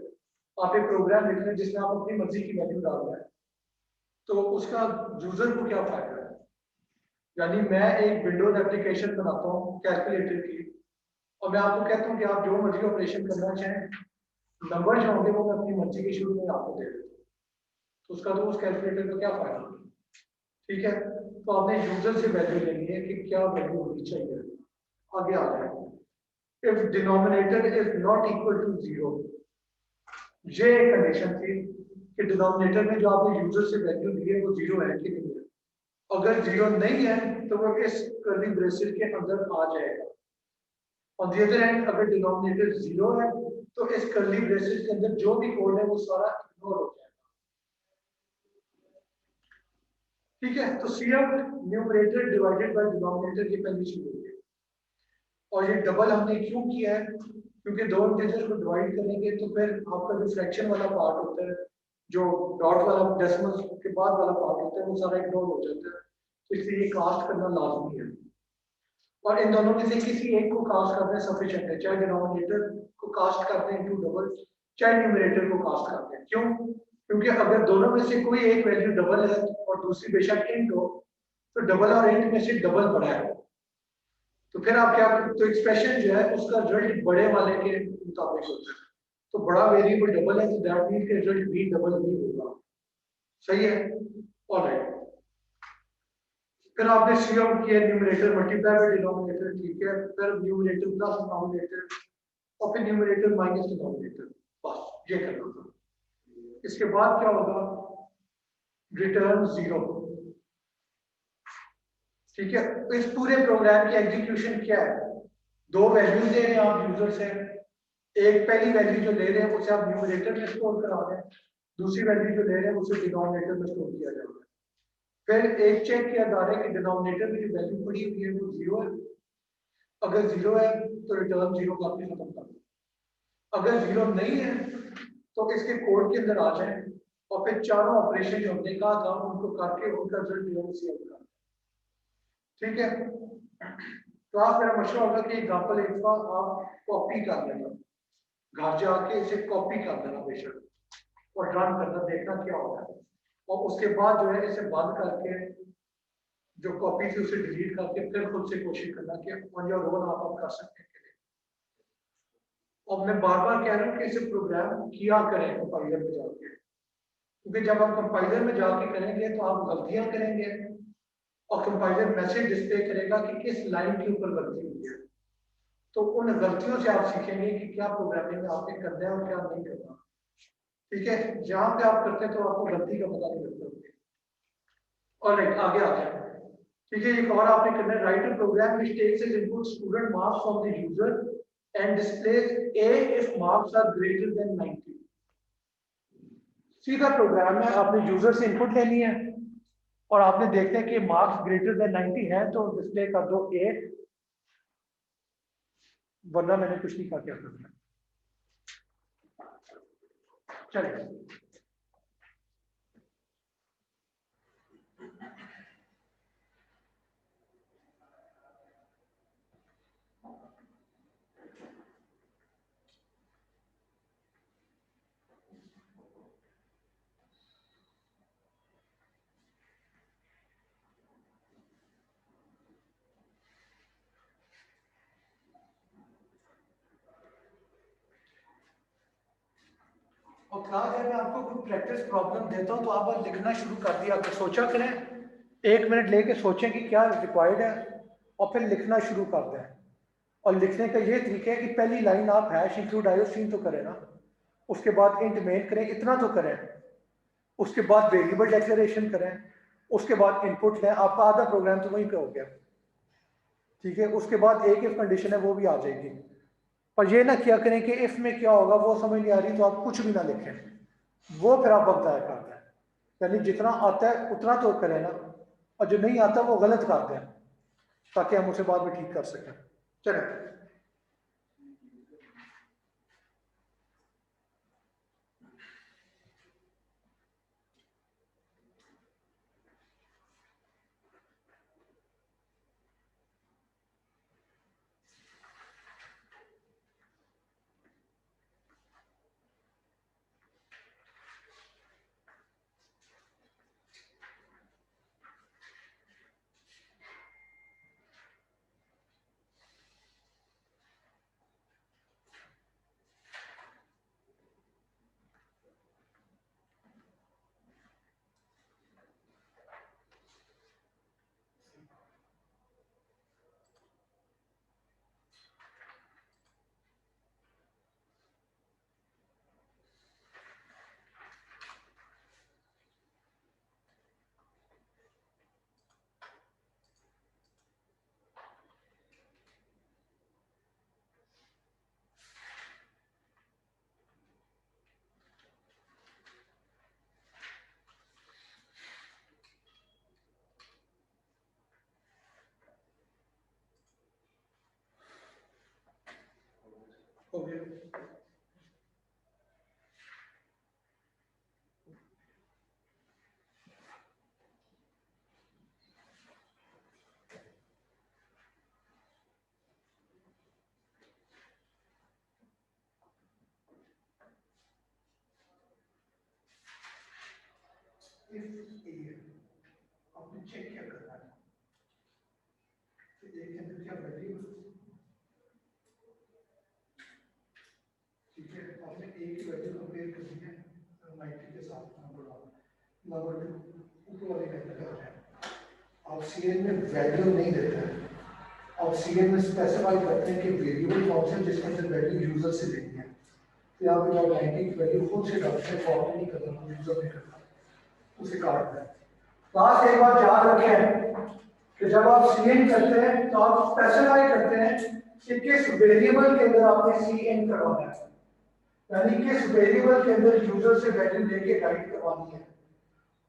आप एक प्रोग्राम लिख रहे हैं जिसमें आप अपनी मर्जी की वैल्यू डाल रहे हैं, तो उसका यूजर को क्या फायदा है? यानी मैं एक विंडोज एप्लीकेशन बनाता हूँ कैलकुलेटर की, और मैं आपको कहता हूँ कि आप जो मर्जी ऑपरेशन करना चाहें, नंबर जो होंगे वो मैं अपनी मर्जी के शुरू में आपको दे देता हूँ, तो उसका तो उस कैलकुलेटर का क्या फायदा? ठीक है, तो आपने यूजर से वैल्यू लेनी है कि क्या वैल्यू होनी चाहिए। आगे आ जाए, if denominator is not equal to zero, ये एक कंडीशन थी कि डिनोमिनेटर में जो आपने यूजर से वैल्यू ली है वो जीरो है कि नहीं है। अगर जीरो नहीं है तो वो इस कर्ली ब्रेसेट के अंदर आ जाएगा। ऑन द अदर हैंड, अगर डिनोमिनेटर जीरो है तो इस कर्ली ब्रेसेट के अंदर जो भी कोड है वो सारा इग्नोर हो जाएगा। ठीक है, तो CF numerator divided by denominator की पहली चीज होगी। और ये डबल हमने क्यों किया है? क्योंकि दो इंटीजर को डिवाइड करेंगे तो फिर आपका जो फ्रैक्शन वाला पार्ट होता है, जो डॉट वाला डेसिमल के बाद वाला पार्ट होता है, वो सारा इग्नोर हो जाता है, तो इसलिए ये कास्ट करना लाजमी है। और इन दोनों में से किसी एक को कास्ट करना सफिशिएंट है, चाहे डिनोमिनेटर को कास्ट करते हैं इनटू डबल, चाहे न्यूमरेटर को कास्ट करते हैं। क्यों? क्योंकि अगर दोनों में से कोई एक वैल्यू डबल है और दूसरी बेशक इंट हो, तो डबल और इंट में से डबल बड़ा है, तो फिर आप क्या, तो एक्सप्रेशन जो है उसका रिजल्ट बड़े वाले के मुताबिक होता है। तो बड़ा वेरिएबल डबल है तो दैट मींस के रिजल्ट भी डबल ही होगा। सही है, ऑलराइट। फिर आपने सी आउट किया न्यूमरेटर मल्टीप्लाई बाय डिनोमिनेटर, ठीक है, फिर न्यूमरेटर प्लस डिनोमिनेटर और फिर न्यूमरेटर माइनस डिनोमिनेटर, बस ये करना था। इसके बाद क्या होगा? Return zero. ठीक है, तो इस पूरे प्रोग्राम की एग्जीक्यूशन क्या है? दो वैल्यूज दे रहे हैं आप यूजर से, एक पहली वैल्यू जो ले रहे हैं उसे आप न्यूमरेटर में स्टोर करा दें, दूसरी वैल्यू जो ले रहे हैं उसे डिनोमिनेटर में स्टोर किया जाएगा। फिर एक चेक किया जा रहा है कि डिनोमिनेटर में जो वैल्यू पड़ी हुई है वो जीरो है। अगर जीरो है तो रिटर्न जीरो काफी खत्म कर दो। अगर जीरो नहीं है तो इसके कोड के अंदर आ जाए और फिर चारों ऑपरेशन जो हमने कहा था उनको करके उनका रिजल्ट जीरो से आउट कर। ठीक है, तो आप मेरा मशवरा होगा कि एग्जाम्पल एक बार आप कॉपी कर लेना, घर जाके इसे कॉपी कर देना बेशक और रन करना, देखना क्या होता है, और उसके बाद जो है इसे बंद करके जो कॉपी थी उसे डिलीट करके फिर खुद से कोशिश करना कि ऑन योर ओन आप कर सकते हैं कि नहीं। और मैं बार बार कह रहा हूँ कि इसे प्रोग्राम किया करें कंपाइलर में जाके, क्योंकि जब आप कंपाइलर में जाके करेंगे तो आप गलतियां करेंगे और कंपाइलर मैसेज डिस्प्ले करेगा कि किस लाइन के ऊपर गलती हुई है, तो उन गलतियों से आप सीखेंगे कि क्या प्रोग्रामिंग में आपने करना है और क्या नहीं करना। ठीक है, जहां पे आप करते हैं तो आपको गलती का पता नहीं लगता। और राइट, आगे आते हैं। ठीक है, एक और आपने करना है, write a program which takes as input student marks from the user and displays A if marks are greater than 90। सीधा प्रोग्राम है, आपने यूजर से इनपुट लेनी है और आपने देखते हैं कि मार्क्स ग्रेटर देन 90 है तो डिस्प्ले कर दो ए, वरना मैंने कुछ नहीं कहा क्या करना है। चलिए, और क्लास जब मैं आपको कोई प्रैक्टिस प्रॉब्लम देता हूँ तो आप बस लिखना शुरू कर दिया, अगर सोचा करें 1 मिनट लेके सोचें कि क्या रिक्वायर्ड है और फिर लिखना शुरू कर दें। और लिखने का ये तरीका है कि पहली लाइन आप हैश इंक्लूड आईओस्ट्रीम तो करें ना, उसके बाद इंट मेन करें, इतना तो करें, उसके बाद वेरिएबल डिक्लेरेशन करें, उसके बाद इनपुट लें, आपका आधा प्रोग्राम तो वहीं पे हो गया। ठीक है, उसके बाद एक इफ कंडीशन है वो भी आ जाएगी। पर ये ना क्या करें कि इफ में क्या होगा वो समझ नहीं आ रही तो आप कुछ भी ना लिखें, वो फिर आप वक्त आया करते हैं। यानी जितना आता है उतना तो करें ना, और जो नहीं आता वो गलत करते हैं ताकि हम उसे बाद में ठीक कर सकें। चलें, हो गया। आपने चेक क्या करना है, एक के अंदर क्या वैल्यू, ठीक है, आपने एक की वैल्यू कंपेयर करनी है 90 के साथ, नंबर 2 ऊपर वाले का आ जाए। आप सीएन में वैल्यू नहीं देते हैं, आप सीएन में स्पेसिफाई करते हैं कि वेरिएबल फंक्शन जिसके अंदर वैल्यू यूजर से लेनी है, तो यहाँ पे जब 90 की वैल्यू खुद से डालते हैं, फॉर्म नहीं करना, यूजर नहीं करना, उसे काट दें। क्लास एक बार याद रखें कि जब आप सीएन करते हैं तो आप स्पेसिफाई करते हैं कि किस वेरिएबल के अंदर आपने सीएन करवाना है, यानी किस वेरिएबल के अंदर यूजर से वैल्यू लेके राइट करवानी है,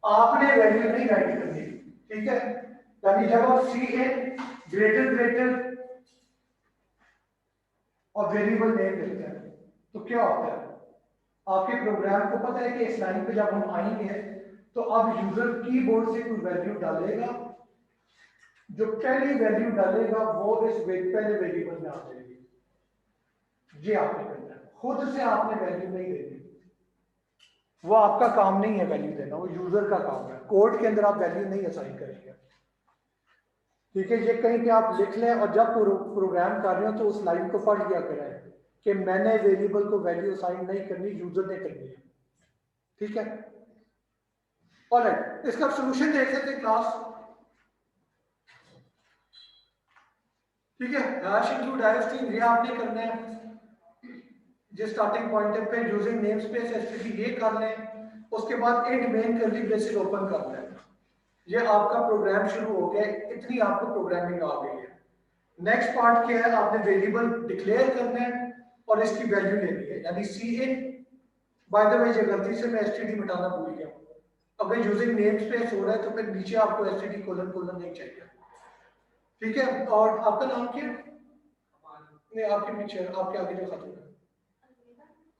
आपने वैल्यू नहीं राइट करनी। ठीक है, यानी जब आप सीएन ग्रेटर ग्रेटर और वेरिएबल नेम देते हैं तो क्या होता है, आपके प्रोग्राम को पता है कि इस लाइन पे जब हम आएंगे तो अब यूजर कीबोर्ड से कोई वैल्यू डालेगा, जो पहली वैल्यू डालेगा वो इस पहले वेरिएबल में आ जाएगी। ये आपने करना है, खुद से आपने वैल्यू नहीं देनी, वो आपका काम नहीं है वैल्यू देना, वो यूजर का काम है। कोड के अंदर आप वैल्यू नहीं असाइन करेंगे। ठीक है, ये कहीं पे आप लिख लें और जब प्रोग्राम कर रहे हो तो उस लाइन को पढ़ लिया करें कि मैंने वेरिएबल को वैल्यू असाइन नहीं करनी, यूजर ने करनी है। ठीक है, ऑलराइट, इसका सॉल्यूशन देख सकते हैं क्लास। ठीक है, हैश इंक्लूड आईओस्ट्रीम ये आपने करना है, जिस स्टार्टिंग पॉइंटर पे यूजिंग नेम स्पेस एसटीडी ये कर लें, उसके बाद int main curly braces open कर लें। ये आपका प्रोग्राम शुरू हो गया, इतनी आपको प्रोग्रामिंग आ गई है। नेक्स्ट पार्ट क्या है, आपने वेरिएबल डिक्लेयर करना है और इसकी वैल्यू लेनी है, यानी सी इन। बाय द वे ये गलती से मैं एसटीडी मिटाना भूल गया, अगर यूजिंग नेम स्पेस हो रहा है तो फिर नीचे आपको एसटीडी कोलन कोलन नहीं चाहिए। ठीक है, और आपका नाम क्या है? नहीं, आपके पीछे, आपके आगे जो खत्म है।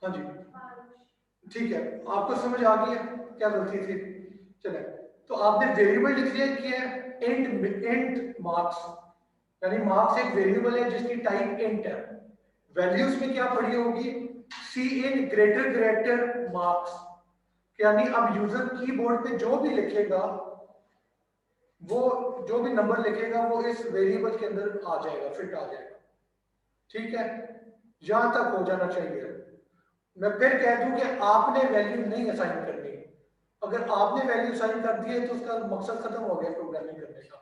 हाँ जी, ठीक है, आपको समझ आ गई है क्या गलती थी। चले, तो आपने वेरिएबल डिक्लेयर किया है इंट मार्क्स, यानी मार्क्स एक वेरिएबल है जिसकी टाइप इंट है। वैल्यूज में क्या पड़ी होगी, सी इन ग्रेटर ग्रेटर मार्क्स, यानी अब यूजर कीबोर्ड पे जो भी लिखेगा, वो जो भी नंबर लिखेगा वो इस वेरिएबल के अंदर आ जाएगा, फिट आ जाएगा। ठीक है, यहां तक हो जाना चाहिए। मैं फिर कह दूं कि आपने वैल्यू नहीं असाइन करनी। अगर आपने वैल्यू असाइन कर दी है तो उसका मकसद खत्म हो गया प्रोग्रामिंग करने का।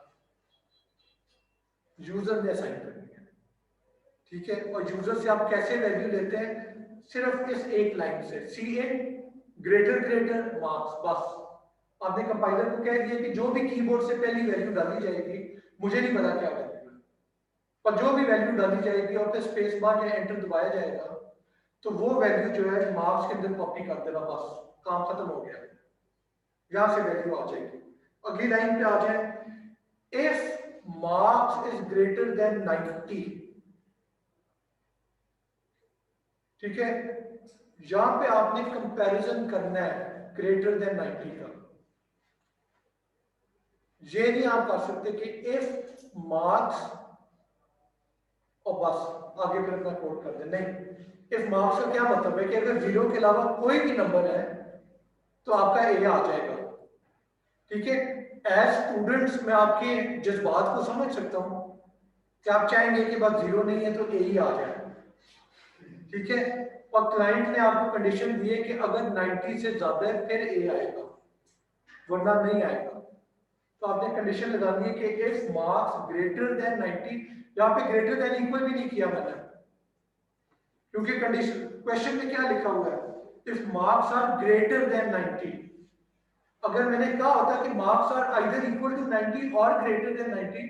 यूजर ने असाइन करनी है, ठीक है। और यूजर से आप कैसे वैल्यू लेते हैं? सिर्फ इस एक लाइन से, सी ए ग्रेटर ग्रेटर मार्क्स, बस। आपने कंपाइलर को कह दिया कि जो भी कीबोर्ड से पहली वैल्यू डाली जाएगी, मुझे नहीं पता क्या वैल्यू है, पर जो भी वैल्यू डाली जाएगी और फिर स्पेस बार या एंटर दबाया जाएगा तो वो वैल्यू जो है मार्क्स के अंदर कॉपी कर देना, बस काम खत्म हो गया। यहां से वैल्यू आ जाएगी। अगली लाइन पे आ जाए, if marks is greater than 90, ठीक है। यहां पे आपने कंपैरिजन करना है ग्रेटर देन 90 का। ये नहीं आप कर सकते कि इफ मार्क्स और बस आगे फिर अपना कोड कर दे, नहीं। इफ मार्क्स का क्या मतलब है कि अगर 0 के अलावा कोई भी नंबर है तो आपका ए आ जाएगा, ठीक है। एज स्टूडेंट्स मैं आपके जज्बात को समझ सकता हूं कि आप चाहेंगे कि बस 0 नहीं है तो ए ही आ जाए, ठीक है। और क्लाइंट ने आपको कंडीशन दी है कि अगर 90 से ज्यादा है फिर ए आएगा, वरना नहीं आएगा। तो आपने कंडीशन लगानी है कि इफ मार्क्स ग्रेटर देन 90। यहाँ पे ग्रेटर देन इक्वल भी नहीं किया मैंने, क्योंकि कंडीशन क्वेश्चन में क्या लिखा हुआ है, if marks are greater than 90। अगर मैंने कहा होता कि marks are either equal to 90 और ग्रेटर देन 90,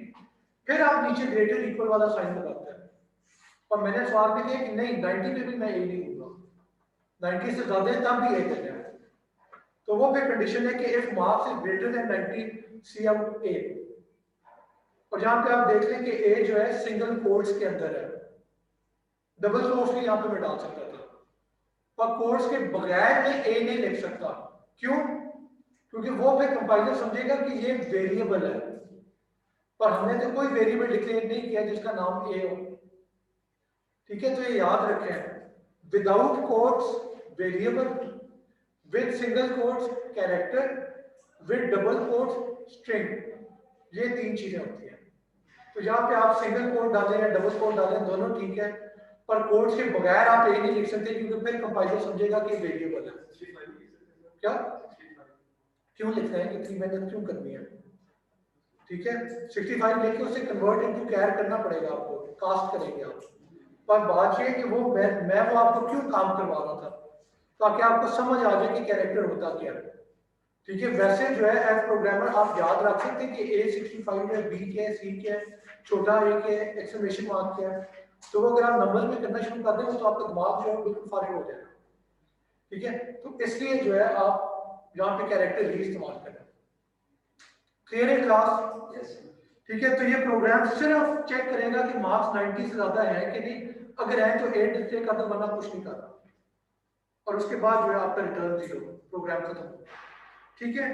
फिर आप नीचे ग्रेटर इक्वल वाला साइन लगाते हैं। और मैंने सवाल में दिया कि नहीं, 90 में भी मैं ए नहीं दूंगा, 90 से ज्यादा है तब भी ए देना है। तो वो फिर कंडीशन है कि if marks is greater than 90 cout A. और जहां पे आप देख लें कि ए जो है सिंगल कोट्स के अंदर है, डबल कोट्स भी यहां पे मैं डाल सकता था, पर कोट्स के बगैर में ए नहीं लिख सकता। क्यों? क्योंकि वो फिर कंपाइलर समझेगा कि ये वेरिएबल है, पर हमने तो कोई वेरिएबल डिक्लेयर नहीं किया जिसका नाम ए हो, ठीक है। तो ये याद रखें, without quotes variable, with single quotes character, with double quotes string, ये 3 चीजें होती हैं। तो यहाँ पे आप सिंगल कोट डालें या डबल कोट डालें, दोनों ठीक है, पर कोट्स के बगैर आप ए नहीं लिख सकते, क्योंकि फिर कंपाइलर समझेगा कि वेरिएबल है। क्या क्यों लिखना है, इतनी मेहनत क्यों करनी है, ठीक है। 65 लेके उसे कन्वर्ट इनटू कैर करना पड़ेगा आपको, कास्ट करेंगे आप। पर बात ये कि वो मैं वो आपको क्यों काम करवा रहा था, ताकि आपको समझ आ जाए कि कैरेक्टर होता क्या है, ठीक है। वैसे जो है एज प्रोग्रामर आप याद रख सकते हैं कि A65 है, बी क्या है, सी क्या है, छोटा ए क्या है, एक्सक्लेमेशन मार्क क्या है। तो वो अगर आप नंबर में करना शुरू कर दें तो आपका दिमाग जो है बिल्कुल फारिग हो जाएगा, ठीक है। तो इसलिए जो है आप यहाँ पे कैरेक्टर ही इस्तेमाल करें। क्लियर है क्लास? यस। ठीक है। तो ये प्रोग्राम सिर्फ चेक करेगा कि मार्क्स 90 से ज्यादा है कि नहीं, अगर है तो 8 डिस्प्ले कर दो, वरना कुछ नहीं करना। और उसके बाद जो है आपका रिटर्न 0, प्रोग्राम खत्म, ठीक है।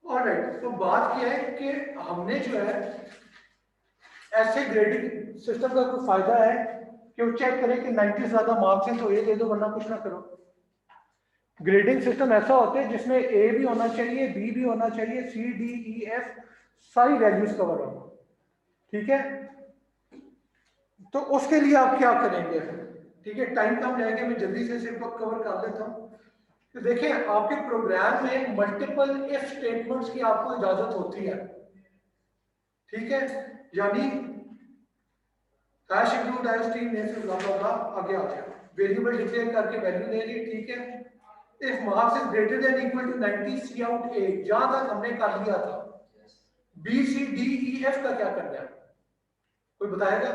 ऑलराइट, तो बात क्या है कि हमने जो है ऐसे ग्रेडिंग सिस्टम का कोई फायदा है कि वो चेक करे कि 90 से ज्यादा मार्क्स हैं तो ए दे दो, वरना कुछ ना करो। ग्रेडिंग सिस्टम ऐसा होता है जिसमें ए भी होना चाहिए, बी भी होना चाहिए, सी डी ई एफ सारी वैल्यूज कवर होना, ठीक है। तो उसके लिए आप क्या करेंगे, ठीक है। टाइम कम रहेगा, मैं जल्दी से सिर्फ कवर कर लेता हूँ। तो देखिए आपके प्रोग्राम में मल्टीपल इफ स्टेटमेंट्स की आपको इजाजत होती है, ठीक है। यानी हैश इंक्लूड आईएसटी में से ब्ला ब्ला ब्ला आगे आ गया, वेरिएबल डिक्लेयर करके वैल्यू ले ली, ठीक है। If marks is greater than equal to 90 cout A, जहां तक हमने कर लिया था। B C D E F का क्या करना है, कोई बताएगा?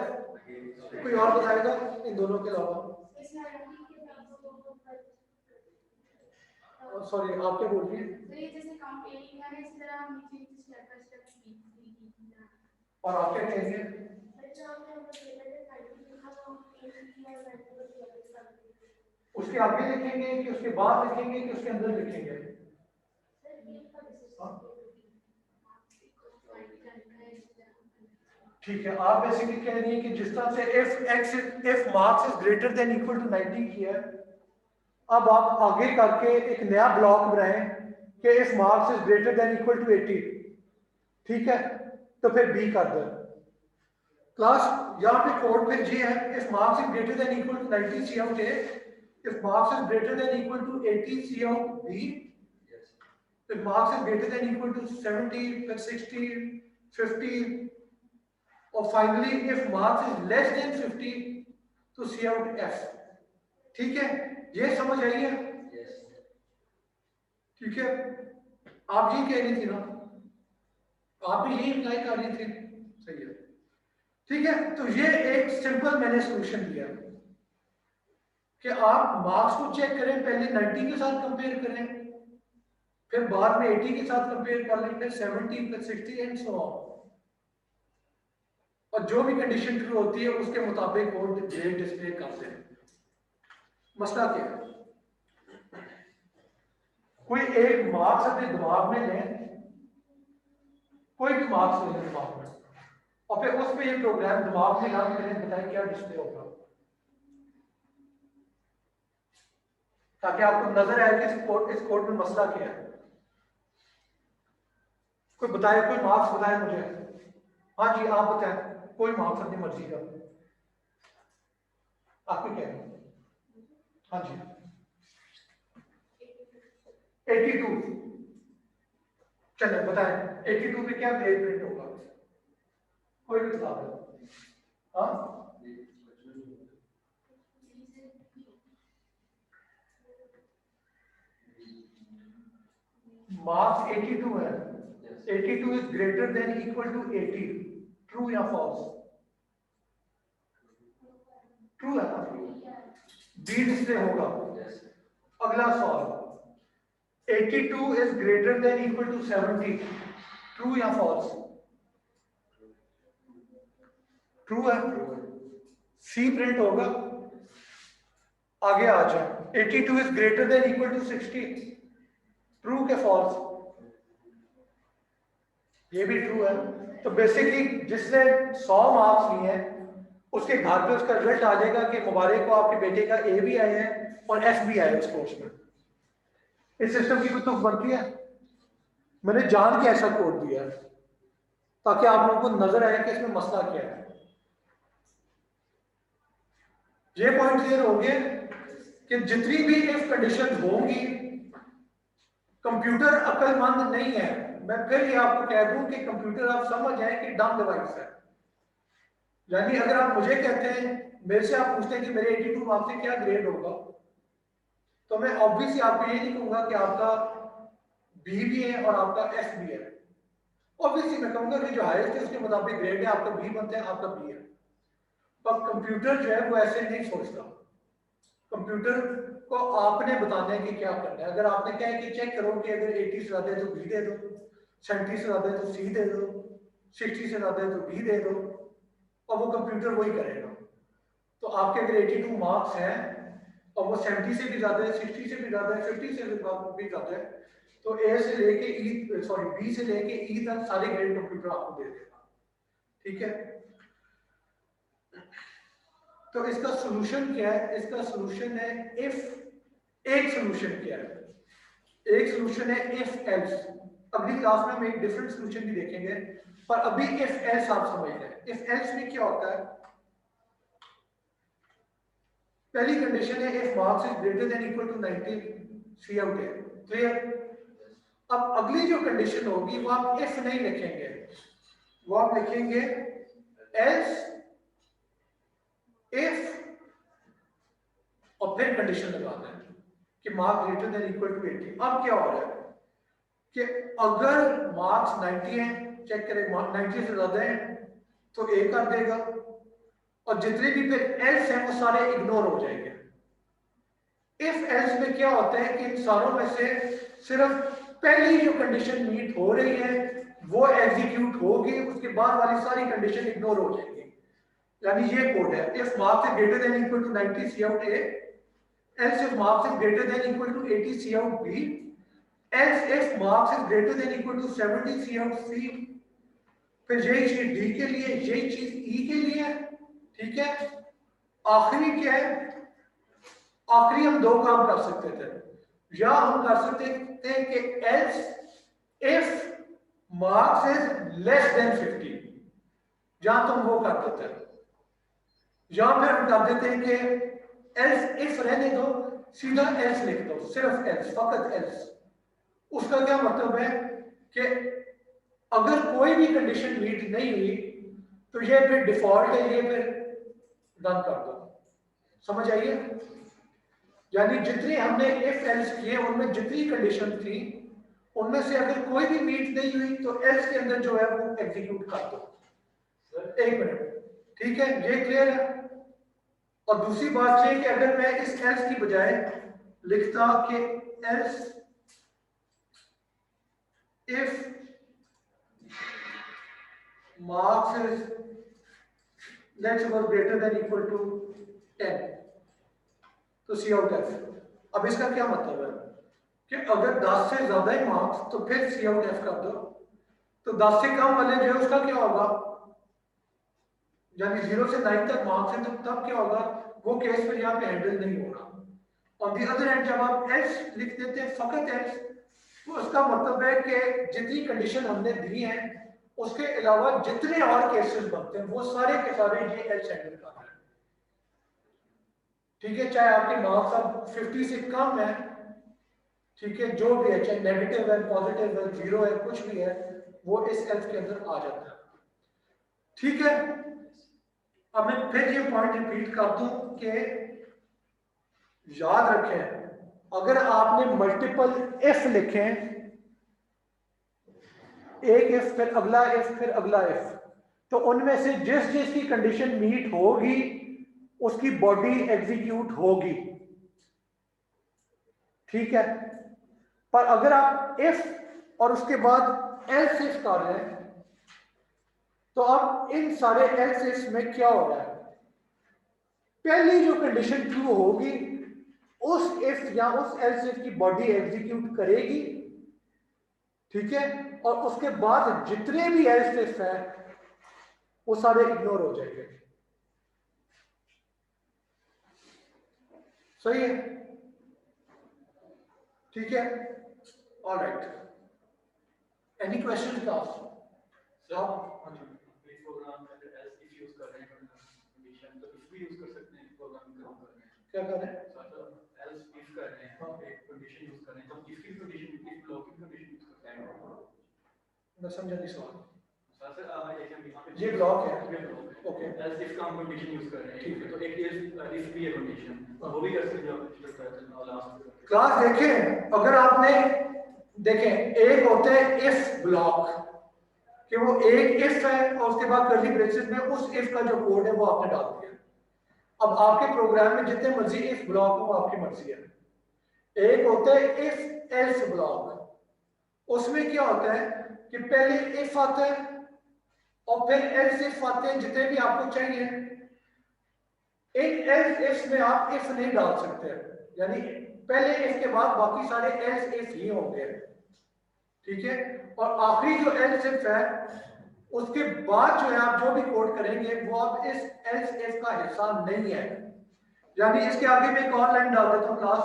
कोई और बताएगा इन दोनों के अलावा? सॉरी आप क्या बोल रही हैं? और आप क्या कह रही हैं? उसके आगे लिखेंगे कि उसके बाद लिखेंगे कि उसके अंदर लिखेंगे? ठीक है, आप बेसिकली कह रही हैं कि जिस तरह से if marks is greater than equal to 90 किया है, अब आप आगे करके एक नया ब्लॉक बनाएं कि if marks is greater than equal to 80, ठीक है। तो फिर बी कर दो क्लास। यहाँ पे कोड फिर ये है, if marks is greater than equal to 90 cout A, If marks is greater than equal to 80, C out B. Yes. If marks is greater than equal to 70 plus 60, 50, or finally if marks is less than 50, तो C out F. ठीक है, ये समझ आई है? Yes. ठीक है, आप ये कह रही थी ना, आप भी यही अप्लाई कर रही थी, सही है। ठीक है, तो ये एक सिंपल मैंने सोल्यूशन दिया कि आप मार्क्स को चेक करें, पहले 90 के साथ कंपेयर करें, फिर बाद में 80 के साथ कंपेयर कर लें, फिर 70 प्लस 60 एंड सो ऑन, और जो भी कंडीशन ट्रू होती है उसके मुताबिक वो ग्रेड डिस्प्ले करते हैं। मसला क्या है, कोई एक मार्क्स अपने दिमाग में लें, कोई भी मार्क्स ले लें दिमाग में, और फिर उसमें ये प्रोग्राम दिमाग में रन करें, बताएं क्या डिस्प्ले होगा, ताकि आपको नजर आए कि इस कोड में मसला क्या है। कोई बताए, कोई मार्क्स बताए मुझे। हाँ जी, आप बताएं कोई मार्क्स अपनी मर्जी का, आपको क्या है? हाँ जी, 82। चले बताएं 82 पे क्या ग्रेड प्रिंट होगा, कोई भी बता दो। हाँ, मार्क्स 82 है, 82 is greater than equal to 80, true या फॉल्स? ट्रू है ना, बी डिस्प्ले होगा। अगला सवाल, 82 is greater than equal to 70, true या फॉल्स? ट्रू है, सी प्रिंट होगा। आगे आ जाए, 82 is greater than equal to 60, true के फॉल्स? ये भी ट्रू है। तो बेसिकली जिसने 100 मार्क्स लिए हैं उसके घर पे उसका रिजल्ट आ जाएगा कि मुबारक को आपके बेटे का ए भी आए हैं और एफ भी आए उस कोर्स में। इस सिस्टम की कोई तुक बनती है? मैंने जान के ऐसा कोड दिया है ताकि आप लोगों को नजर आए कि इसमें मसला क्या है। ये पॉइंट क्लियर हो गए कि जितनी भी इफ कंडीशन होंगी, कंप्यूटर अक्लमंद नहीं है। मैं फिर ये आपको कह दूं कि कंप्यूटर आप समझ जाए कि डम डिवाइस है। यानी अगर आप मुझे कहते हैं, मेरे से आप पूछते हैं कि मेरे 82 मार्क्स से क्या ग्रेड होगा, तो मैं ऑब्वियसली आपको ये नहीं कहूंगा कि आपका बी भी है और आपका एफ भी है। ऑब्वियसली मैं कहूंगा कि जो हाईएस्ट है उसके मुताबिक ग्रेड है, आपका बी बनता है, आपका बी है। पर कंप्यूटर जो है वो ऐसे नहीं सोचता। कंप्यूटर को आपने बताना है कि क्या करना है। अगर आपने कहा है कि चेक करो कि अगर 80 से ज्यादा है तो बी दे दो, 70 से ज्यादा है तो सी दे दो, 60 से ज्यादा है तो बी दे दो, और वो कंप्यूटर वही करेगा। तो आपके अगर 82 मार्क्स हैं और वो 70 से भी ज्यादा है, 60 से भी ज्यादा है, 50 से भी ज्यादा है, तो ए से लेके ई, सॉरी बी से लेके ई तक सारे ग्रेड कंप्यूटर आपको दे देगा। ठीक है, तो इसका सॉल्यूशन क्या है? इसका सॉल्यूशन है इफ। एक सॉल्यूशन क्या है? एक सॉल्यूशन है इफ एल्स। अगली क्लास में हम एक डिफरेंट सॉल्यूशन भी देखेंगे, पर अभी इफ एल्स आप समझ लें। इफ एल्स में क्या होता है? पहली कंडीशन है if marks is greater than equal to 90, cout है। क्लियर? अब अगली जो कंडीशन होगी वो आप इफ नहीं लिखेंगे, वो आप लिखेंगे एल्स इफ, और फिर कंडीशन लगाना है कि marks greater than equal to 80। अब क्या हो रहा है कि अगर मार्क्स 90 हैं, चेक करें 90 से ज्यादा है तो ए कर देगा, और जितने भी फिर एल्स हैं वो सारे इग्नोर हो जाएंगे। इफ एल्स में क्या होता है कि इन सारों में से सिर्फ पहली जो कंडीशन मीट हो रही है वो एग्जीक्यूट होगी, उसके बाद वाली सारी कंडीशन इग्नोर हो जाएगी। यानी ये कोड है, if marks is greater than equal to 90, cout A, else if marks is greater than equal to 80, see out B, else if marks is greater than equal to 70, see out C। फिर यही चीज D के लिए, यही चीज E के लिए। ठीक है, आखिरी क्या है? आखिरी हम दो काम कर सकते थे, या हम कर सकते थे कि else if marks is less than 50, या तो हम वो कर देते हैं, या फिर हम कर देते हैं कि एल्स इफ रहने दो, सीधा एल्स लिख दो, सिर्फ एल्स, फकत एल्स। उसका क्या मतलब है कि अगर कोई भी कंडीशन मीट नहीं हुई तो ये फिर डिफॉल्ट है, ये फिर रन कर दो। समझ आइए? यानी जितने हमने इफ एल्स किए उनमें जितनी कंडीशन थी उनमें से अगर कोई भी मीट नहीं हुई तो एल्स के अंदर जो है वो एग्जीक्यूट कर दो। एक मिनट, ठीक है, ये क्लियर है? और दूसरी बात ये कि अगर मैं इस एल्स की बजाय लिखता कि else if marks is let's suppose greater than equal to 10 तो सी आउट एफ। अब इसका क्या मतलब है कि अगर 10 से ज्यादा ही मार्क्स तो फिर सी आउट एफ कर दो, तो 10 से कम वाले जो है उसका क्या होगा, यानी 0 से 9 तक मार्क्स है तो तब क्या होगा, वो केस फिर यहाँ पे हैंडल नहीं होगा। ऑन दी अदर हैंड जब आप एल्स लिख देते हैं फकत एल्स, तो उसका मतलब है कि जितनी कंडीशन हमने दी है उसके अलावा जितने और केसेस बनते हैं वो सारे के सारे ये एल्स हैंडल करते हैं। ठीक है, चाहे आपके मार्क्स अब 50 से कम है, ठीक है, जो भी है, चाहे नेगेटिव है, पॉजिटिव है, जीरो है, कुछ भी है, वो इस एल्स के अंदर आ जाता है। ठीक है, अब मैं फिर ये पॉइंट रिपीट कर दूं कि याद रखें अगर आपने मल्टीपल इफ लिखे, एक इफ फिर अगला इफ फिर अगला इफ, तो उनमें से जिस जिस की कंडीशन मीट होगी उसकी बॉडी एग्जीक्यूट होगी। ठीक है, पर अगर आप इफ और उसके बाद एल्स इफ कर रहे हैं तो अब इन सारे एल्स इफ में क्या हो रहा है, पहली जो कंडीशन ट्रू होगी उस इफ या उस एल्स इफ की बॉडी एग्जीक्यूट करेगी। ठीक है, और उसके बाद जितने भी एल्स इफ है वो सारे इग्नोर हो जाएंगे। सही है? ठीक है, ऑलराइट, एनी क्वेश्चन क्लास? क्या कर रहे हैं? मैं समझा नहीं सवाल। ये ब्लॉक है, ओके, एल्स इफ का हम कंडीशन यूज कर रहे हैं, ठीक है, तो एक इफ भी है कंडीशन, वो भी कर सकते हो लास्ट क्लास। देखें, अगर आपने देखें, एक होता है इफ ब्लॉक कि वो एक इफ है और उसके बाद कर्ली ब्रेसेस में उस इफ का जो कोड है वो आपने डाल दिया। अब आपके प्रोग्राम में जितने मर्जी इफ ब्लॉक हो आपकी मर्जी है। एक होता है इफ एल्स ब्लॉक, उसमें क्या होता है कि पहले इफ आता है और फिर एल्स इफ आते हैं जितने भी आपको चाहिए। इन एल्स इफ में आप इफ नहीं डाल सकते, यानी पहले इफ के बाद बाकी सारे एल्स इफ ही होंगे। ठीक है, और आखिरी जो एल्स इफ है उसके बाद जो है आप जो भी कोड करेंगे वो अब इस एल्स इफ का हिस्सा नहीं है। यानी इसके आगे में एक और लाइन डाल देता हूं क्लास,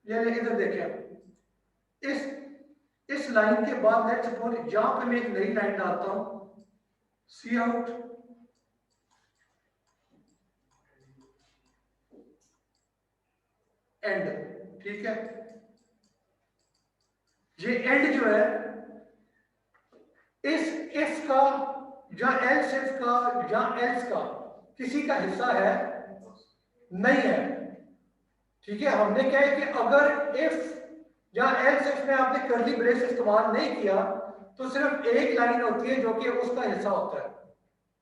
यानी इधर देखिए, इस लाइन के बाद लेट्स सपोज यहां पे मैं एक नई लाइन डालता हूं, सी आउट एंड। ठीक है, ये एंड जो है इस इफ का या एल्स इफ का या एल्स का किसी का हिस्सा है नहीं है। ठीक है, हमने क्या है कि अगर इफ या एल्स इफ में आपने कर्ली ब्रेस इस्तेमाल नहीं किया तो सिर्फ एक लाइन होती है जो कि उसका हिस्सा होता है,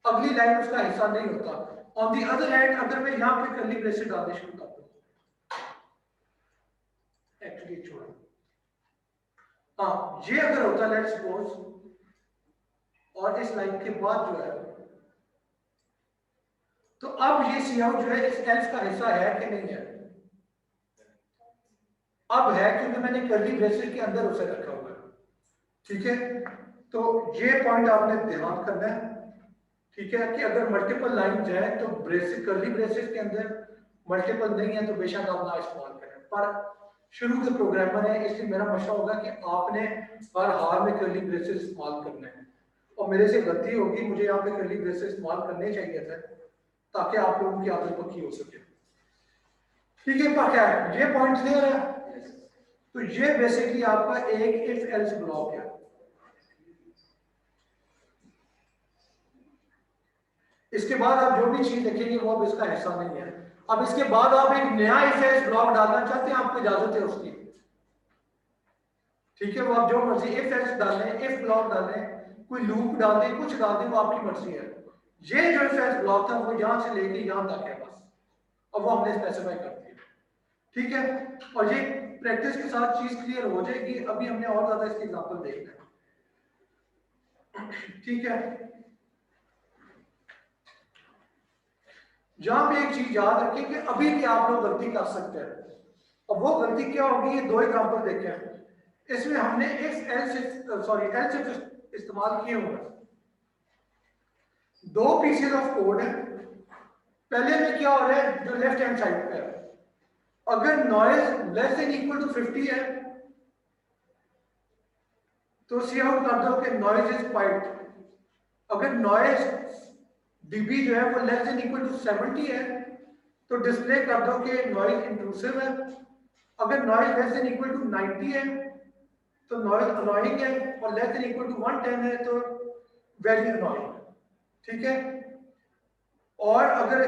अगली लाइन उसका हिस्सा नहीं होता। ऑन दी अदर हैंड अगर मैं यहां पे कर्ली ब्रेसेस डालने शुरू करता हूं, एक्चुअली छोड़ा, हाँ, ये अगर होता है लेट्स सपोज, और इस लाइन के बाद जो है, तो अब ये सी आउट जो है इस एल्स का हिस्सा है कि नहीं है? अब है, क्योंकि मैंने कर्ली ब्रेसेस के अंदर उसे रखा हुआ है। ठीक है, तो ये पॉइंट आपने ध्यान करना है। ठीक है, कि अगर मल्टीपल लाइन है तो ब्रेसिस कर्ली ब्रेसेस के अंदर, मल्टीपल नहीं है तो बेशक आप ना इस्तेमाल करें। पर शुरू के प्रोग्रामर है इसलिए मेरा मशवरा होगा कि आपने हर हाल में कर्ली ब्रेसेस इस्तेमाल करना है। और मेरे से गलती होगी, मुझे यहाँ पे कर्ली ब्रेसेस इस्तेमाल करने चाहिए थे ताकि आप लोगों की आदत पक्की हो सके। ठीक है, क्या है ये पॉइंट क्लियर है? तो ये बेसिकली आपका एक इफ एल्स ब्लॉक है। इसके बाद आप जो भी चीज देखेंगे वो अब इसका हिस्सा नहीं है। अब इसके बाद आप एक नया इफ एल्स ब्लॉक डालना चाहते हैं, आपको इजाजत है उसकी, ठीक है, वो आप जो मर्जी इफ एल्स डालें, इफ ब्लॉक डालें, कोई लूप डाल दें, कुछ डाल दें, वो आपकी मर्जी है। ये जो इफ एल्स ब्लॉक था वो यहां से लेके यहां तक है बस, अब वो हमने स्पेसिफाई कर दिया, ठीक है। और ये प्रैक्टिस के साथ चीज क्लियर हो जाएगी। अभी हमने और ज्यादा इसके एग्जांपल देखना है, ठीक है। जहां पे एक चीज याद रखें कि अभी भी आप लोग गलती कर सकते हैं। अब वो गलती क्या होगी, ये दो एग्जांपल देखे हैं, इसमें हमने if else sorry else if इस्तेमाल किए हुए हैं। दो पीसेज ऑफ कोड है। पहले में क्या हो रहा है, जो लेफ्ट हैंड साइड पे है, अगर noise less than equal to 50 है तो सी आउट कर दो कि नॉइज इज क्वाइट। अगर नॉइज डीबी जो है वो लेस देन इक्वल टू 70 है तो डिस्प्ले कर दो कि नॉइज इंट्रूसिव है। अगर noise less than equal to 90 है तो नॉइज अनोइंग है, और लेस देन इक्वल टू 110 है तो वेरी अनोइंग, ठीक है। और अगर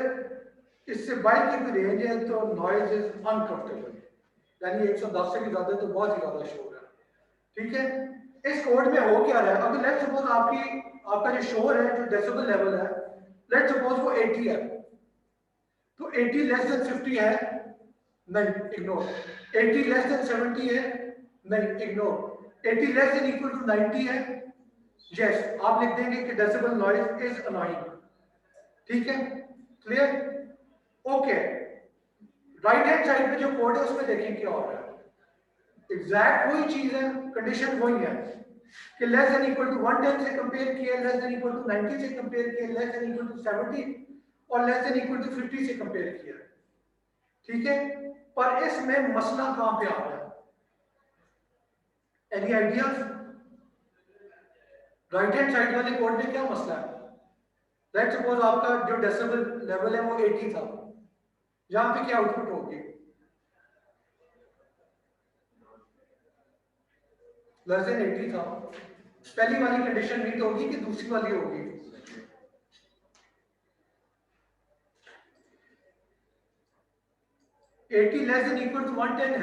इससे बाहर की कोई रेंज है तो नॉइज इज अनकंफर्टेबल, यानी 110 से भी ज्यादा तो बहुत ही ज्यादा शोर है, ठीक है। इस कोड में हो क्या रहा है, अगर लेट्स सपोज आपका जो शोर है, जो डेसिबल लेवल है, लेट्स सपोज वो 80 है, तो 80 लेस देन 50 है, नहीं इग्नोर। 80 लेस देन 70 है, नहीं ignore. 80 less than equal to 90 है, यस, आप लिख देंगे कि डेसिबल नॉइज इज अनोइंग, ठीक है, clear, okay. Right hand side पे जो कोड है उसमें देखें क्या हो रहा है, एग्जैक्ट वही चीज है, कंडीशन वही है कि लेस देन इक्वल टू 110 से कंपेयर किया, लेस देन इक्वल टू 90 से कंपेयर किया, लेस देन इक्वल टू 70 और लेस देन इक्वल टू 50 से कंपेयर किया, ठीक है। पर इसमें मसला कहां पे आ रहा है, any ideas? Right hand side वाले कोड में क्या मसला है? लेट्स सपोज आपका जो डेसिबल लेवल है वो 80 था, यहां पे क्या आउटपुट होगी, लेस देन 80 था। पहली वाली कंडीशन मीट होगी कि दूसरी वाली होगी? 80 लेस देन इक्वल टू 110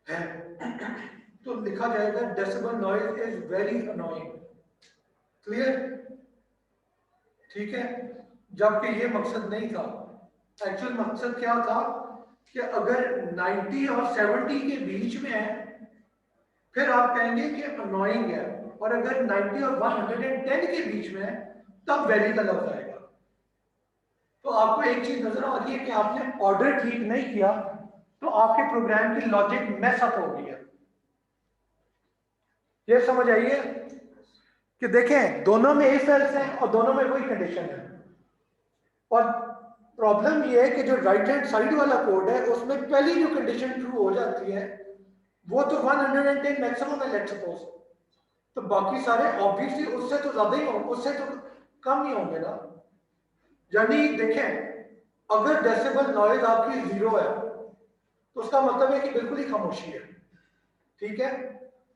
है तो लिखा जाएगा decibel noise is very annoying, clear, ठीक है। जबकि ये मकसद नहीं था, एक्चुअल मकसद क्या था कि अगर 90 और 70 के बीच में है फिर आप कहेंगे कि अनोइंग है, और अगर 90 और 110 के बीच में है तब वेरी का लफ्ज आएगा। तो आपको एक चीज नजर आ रही है कि आपने ऑर्डर ठीक नहीं किया तो आपके प्रोग्राम की लॉजिक मैस अप हो गई है। ये समझ आइए कि देखें दोनों में इफ एल्स है और दोनों में वही कंडीशन है। और प्रॉब्लम ये है कि जो राइट हैंड साइड वाला कोड है उसमें पहली जो कंडीशन ट्रू हो जाती है वो तो 110 मैक्सिमम है लेट्स सपोज, तो बाकी सारे ऑब्वियसली उससे तो ज्यादा ही होंगे, उससे तो कम ही होंगे ना। यानी देखें अगर डेसिबल नॉइज आपकी 0 है तो उसका मतलब है कि बिल्कुल ही खामोशी है, ठीक है।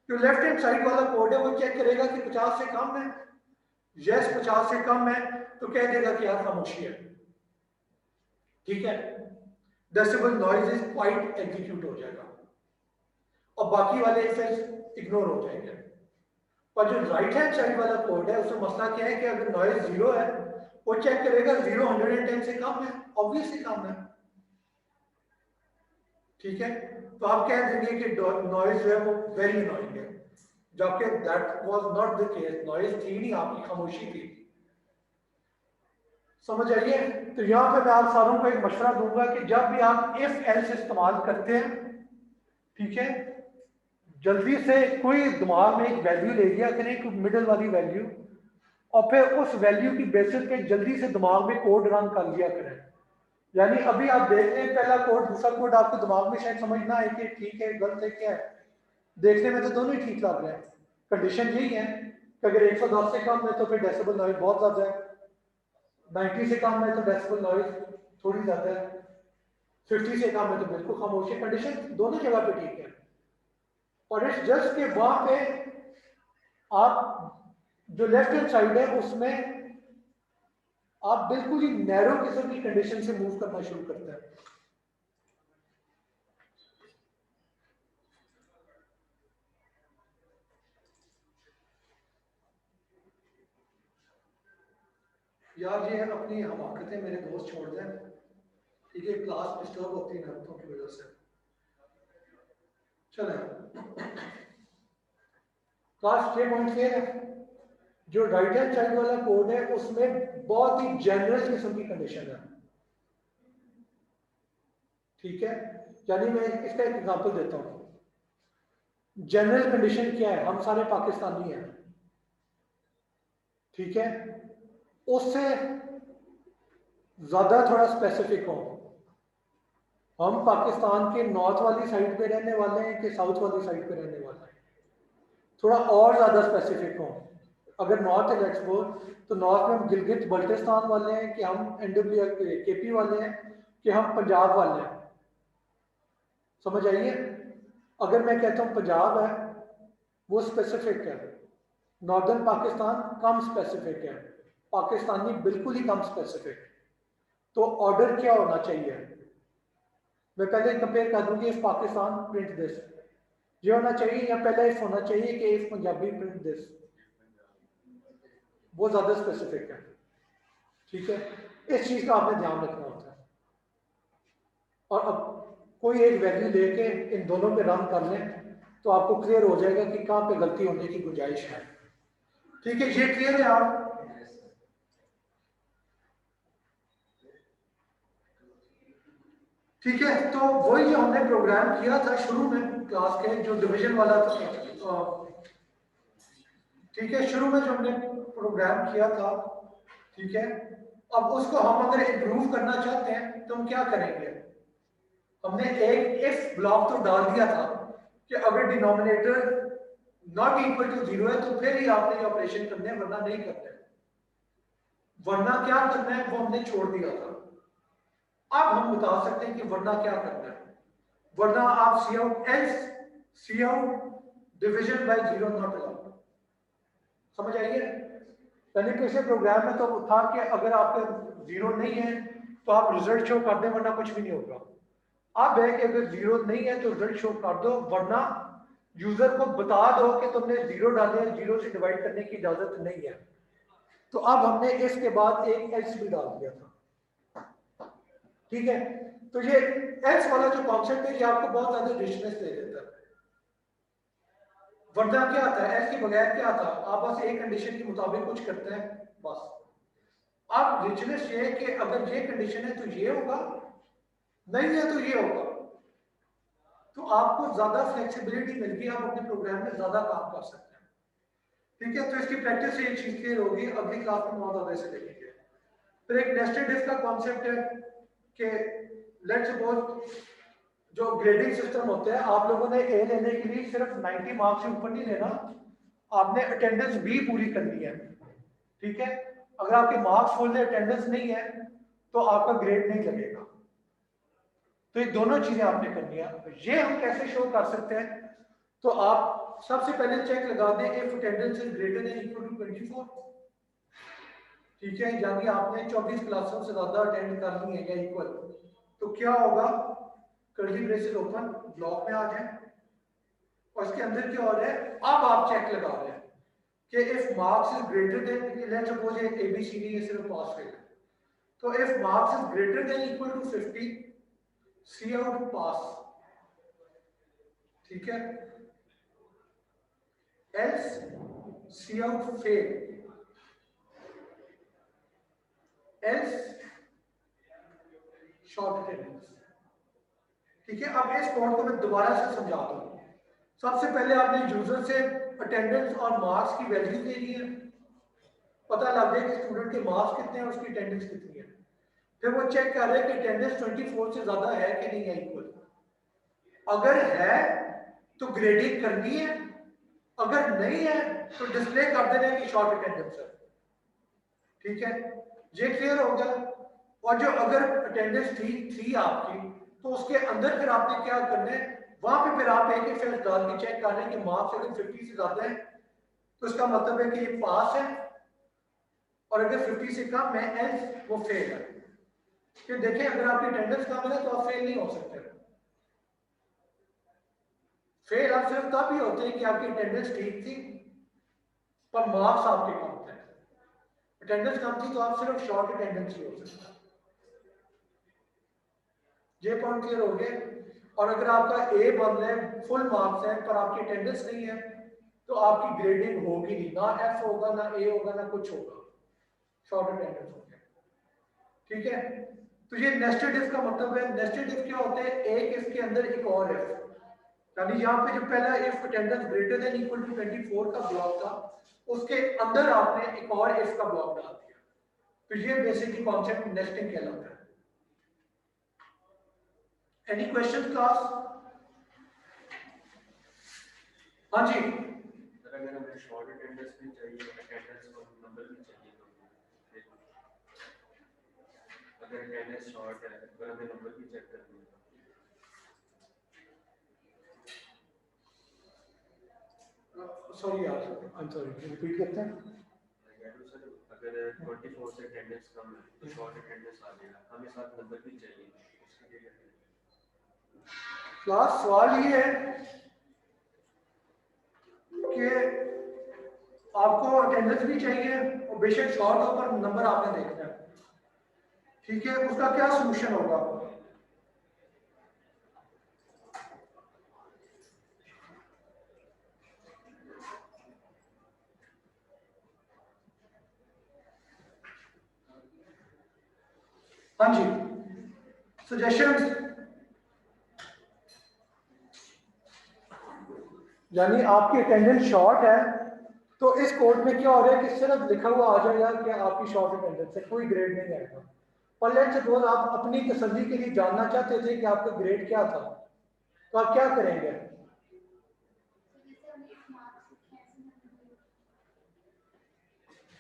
जो लेफ्ट हैंड साइड वाला कोड है वो चेक करेगा कि 50 से कम है, यस 50 से कम है तो कह देगा कि यार खामोशी है, ठीक है। Decibel noise is quite execute हो जाएगा और बाकी वाले इफेक्ट्स इग्नोर हो जाएंगे। पर जो राइट हैंड साइड वाला कोड है उसमें मसला क्या है कि अगर नॉइज 0 है वो चेक करेगा 0 110 से कम है, ऑब्वियसली कम है, ठीक है। तो आप कह देंगे कि नॉइज जो है वो वेरी अनोइंग है, जबकि that was not the case, noise थी नहीं, आपकी खामोशी थी। समझ आइए। तो यहां पे मैं आप सारों को एक मशवरा दूंगा कि जब भी आप इफ एल्स इस्तेमाल करते हैं, ठीक है, जल्दी से कोई दिमाग में एक वैल्यू ले लिया करें, एक मिडिल वाली वैल्यू, और फिर उस वैल्यू की बेसिस पे जल्दी से दिमाग में कोड रन कर लिया करें। यानी अभी आप देख रहे हैं पहला कोड दूसरा कोड, आपको दिमाग में शायद समझना है कि ठीक है गलत है क्या है, देखने में तो दोनों ही ठीक लग रहे हैं। कंडीशन यही है कि अगर 110 से कम है तो फिर डेसिबल नॉइज बहुत ज्यादा है, 90 से कम है तो डेसिबल नॉइज थोड़ी ज्यादा है, 50 से कम है तो बिल्कुल खामोशी। कंडीशन दोनों जगह पे ठीक है, और इट्स जस्ट के वहां पे आप जो लेफ्ट हैंड साइड है उसमें आप बिल्कुल ही नैरो किस्म की कंडीशन से मूव करना शुरू करते हैं। यार ये अपनी हमाकतें मेरे दोस्त छोड़ दें, ठीक है, क्लास डिस्टर्ब होती है नरतों की वजह से। चले क्लास 6.4 है, जो राइट हैंड साइड वाला कोड है उसमें बहुत ही जनरल किस्म की कंडीशन है, ठीक है। यानी मैं इसका एक एग्जांपल देता हूं। जनरल कंडीशन क्या है, हम सारे पाकिस्तानी हैं, ठीक है। उससे ज्यादा थोड़ा स्पेसिफिक हो, हम पाकिस्तान के नॉर्थ वाली साइड पे रहने वाले हैं कि साउथ वाली साइड पे रहने वाले हैं, थोड़ा और ज्यादा स्पेसिफिक हो। अगर नॉर्थ है लेट्स गो, तो नॉर्थ में हम गिलगित बल्टिस्तान वाले हैं कि हम एनडब्ल्यू केपी वाले हैं कि हम पंजाब वाले हैं, समझ आइए। अगर मैं कहता हूं पंजाब है वो स्पेसिफिक है, नॉर्दर्न पाकिस्तान कम स्पेसिफिक है, पाकिस्तानी बिल्कुल ही कम स्पेसिफिक। तो ऑर्डर क्या होना चाहिए, मैं पहले कंपेयर कर दूंगी इफ पाकिस्तान प्रिंट दिस, ये होना चाहिए, या पहले इफ होना चाहिए कि इफ पंजाबी प्रिंट दिस, वो ज्यादा स्पेसिफिक है, ठीक है। इस चीज का आपने ध्यान रखना होता है। और अब कोई एक वैल्यू लेके इन दोनों पे रन कर लें तो आपको क्लियर हो जाएगा कि कहां पे गलती होने की गुंजाइश है, ठीक है। ये क्लियर है आप? ठीक है, तो वही जो हमने प्रोग्राम किया था शुरू में क्लास के, जो डिवीजन वाला था, ठीक है, शुरू में जो हमने प्रोग्राम किया था, ठीक है। अब उसको हम अगर इम्प्रूव करना चाहते हैं तो हम क्या करेंगे, हमने एक इफ ब्लॉक तो डाल दिया था कि अगर डिनोमिनेटर नॉट इक्वल टू 0 है तो फिर ही आपने ये ऑपरेशन करने हैं, वरना नहीं करते। वरना क्या करना है वो हमने छोड़ दिया था। अब हम बता सकते हैं कि वरना क्या करना है। वरना आप cout else cout division by 0 not allowed, समझ आइए। यानी पिछले प्रोग्राम में तो था कि अगर आपके 0 नहीं है तो आप रिजल्ट शो कर दें, वरना कुछ भी नहीं होगा। अब है कि अगर 0 नहीं है तो रिजल्ट शो कर दो, वरना यूजर को बता दो कि तुमने 0 डाले हैं, 0 से डिवाइड करने की इजाजत नहीं है। तो अब हमने इसके बाद एक एल्स भी डाल दिया था, ठीक है। तो ये एल्स वाला जो कॉन्सेप्ट है ये आपको बहुत ज्यादा रिचनेस दे देता है। वरना क्या आता है, एल्स के बगैर क्या आता है, आप बस एक कंडीशन के मुताबिक कुछ करते हैं बस। अब रिचनेस ये है कि अगर ये कंडीशन है तो ये होगा, नहीं है तो ये होगा, तो आपको ज्यादा फ्लेक्सिबिलिटी मिलती है, आप अपने प्रोग्राम में ज्यादा काम कर सकते हैं, ठीक है। तो इसकी प्रैक्टिस से एक चीज क्लियर होगी, अगली क्लास में बहुत ज्यादा इसे देखेंगे। फिर एक नेस्टेड इफ का कॉन्सेप्ट है कि लेट्स सपोज जो ग्रेडिंग सिस्टम होता है, आप लोगों ने ए लेने के लिए सिर्फ 90 मार्क्स से ऊपर नहीं लेना, आपने अटेंडेंस भी पूरी करनी है, ठीक है। अगर आपके मार्क्स फुल है, अटेंडेंस नहीं है, तो आपका ग्रेड नहीं लगेगा। तो ये दोनों चीजें आपने करनी है। ये हम कैसे शो कर सकते हैं, तो आप सबसे पहले चेक लगा दें if attendance is greater than equal to 24, ठीक है, यानी आपने 24 क्लासों से ज्यादा अटेंड कर ली है या इक्वल, तो क्या होगा, कर्ली ब्रेसेस ओपन ब्लॉक में आ जाए, और इसके अंदर क्या हो रहा है, अब आप चेक लगा रहे हैं कि if marks is greater than, let's suppose ये एबीसीडी है सिर्फ पास फेल, तो if marks is greater than equal to 50 cout pass, ठीक है, else cout fail, else short attendance, ठीक है। अब इस कोड को मैं दोबारा से समझा दूं। सबसे पहले आपने यूजर से अटेंडेंस और मार्क्स की वैल्यू लेनी है, पता लग जाए कि स्टूडेंट के मार्क्स कितने हैं और उसकी अटेंडेंस कितनी है। फिर वो चेक कर रहे हैं कि अटेंडेंस 24 से ज्यादा है कि नहीं है इक्वल, अगर है तो ग्रेडिंग करनी है, अगर नहीं है तो डिस्प्ले कर देना है कि शॉर्ट अटेंडेंस है, ठीक है। ये क्लियर हो गया। और जो अगर अटेंडेंस थी आपकी तो उसके अंदर फिर आपने क्या करना है, वहां पे फिर आप एक एक फेल डाल के चेक कर रहे हैं कि मार्क्स अगर 50 से ज्यादा है तो इसका मतलब है कि ये पास है, और अगर 50 से कम है एल्स वो फेल है। कि देखें अगर आपकी अटेंडेंस कम है तो आप फेल नहीं हो सकते। फेल आप सिर्फ तब ही होते हैं कि आपकी अटेंडेंस ठीक थी पर मार्क्स आपके कम थे। अटेंडेंस कम थी तो आप सिर्फ शॉर्ट अटेंडेंस ही हो सकता है। ये पॉइंट क्लियर हो गया। और अगर आपका ए बन रहा है, फुल मार्क्स है पर आपकी अटेंडेंस नहीं है, तो आपकी ग्रेडिंग होगी नहीं, ना एफ होगा ना ए होगा ना कुछ होगा, शॉर्ट अटेंडेंस हो गया। ठीक है, तो ये नेस्टेड इफ का मतलब है, नेस्टेड इफ क्या होते हैं, एक इसके अंदर एक और इफ, यानी यहाँ पे जो पहला if attendance greater than equal to 24 का ब्लॉक था, उसके अंदर आपने एक और इफ का ब्लॉक डाल दिया। तो ये बेसिकली कॉन्सेप्ट नेस्टिंग कहलाता है। Any question class? हाँ जी, अगर हमें शॉर्ट अटेंडेंस भी चाहिए, अटेंडेंस और नंबर भी चाहिए, तो अगर अटेंडेंस शॉर्ट है अगर हमें नंबर भी चेक करना है, सॉरी यार, आई एम सॉरी, रिपीट करते हैं। सर अगर 24 से अटेंडेंस कम है तो शॉर्ट अटेंडेंस आ जाएगा, हमें साथ नंबर भी चाहिए, उसके लिए क्लास सवाल ये है कि आपको अटेंडेंस भी चाहिए और बेशक शॉर्ट हो पर नंबर आपने देखना है। ठीक है, उसका क्या सॉल्यूशन होगा? हाँ जी, सजेशंस। यानी आपकी अटेंडेंस शॉर्ट है तो इस कोड में क्या हो रहा है कि सिर्फ लिखा हुआ आ जाएगा कि आपकी शॉर्ट अटेंडेंस है, कोई ग्रेड नहीं आएगा। पर लेट्स सपोज आप अपनी तसल्ली के लिए जानना चाहते थे कि आपका ग्रेड क्या था, तो आप क्या करेंगे?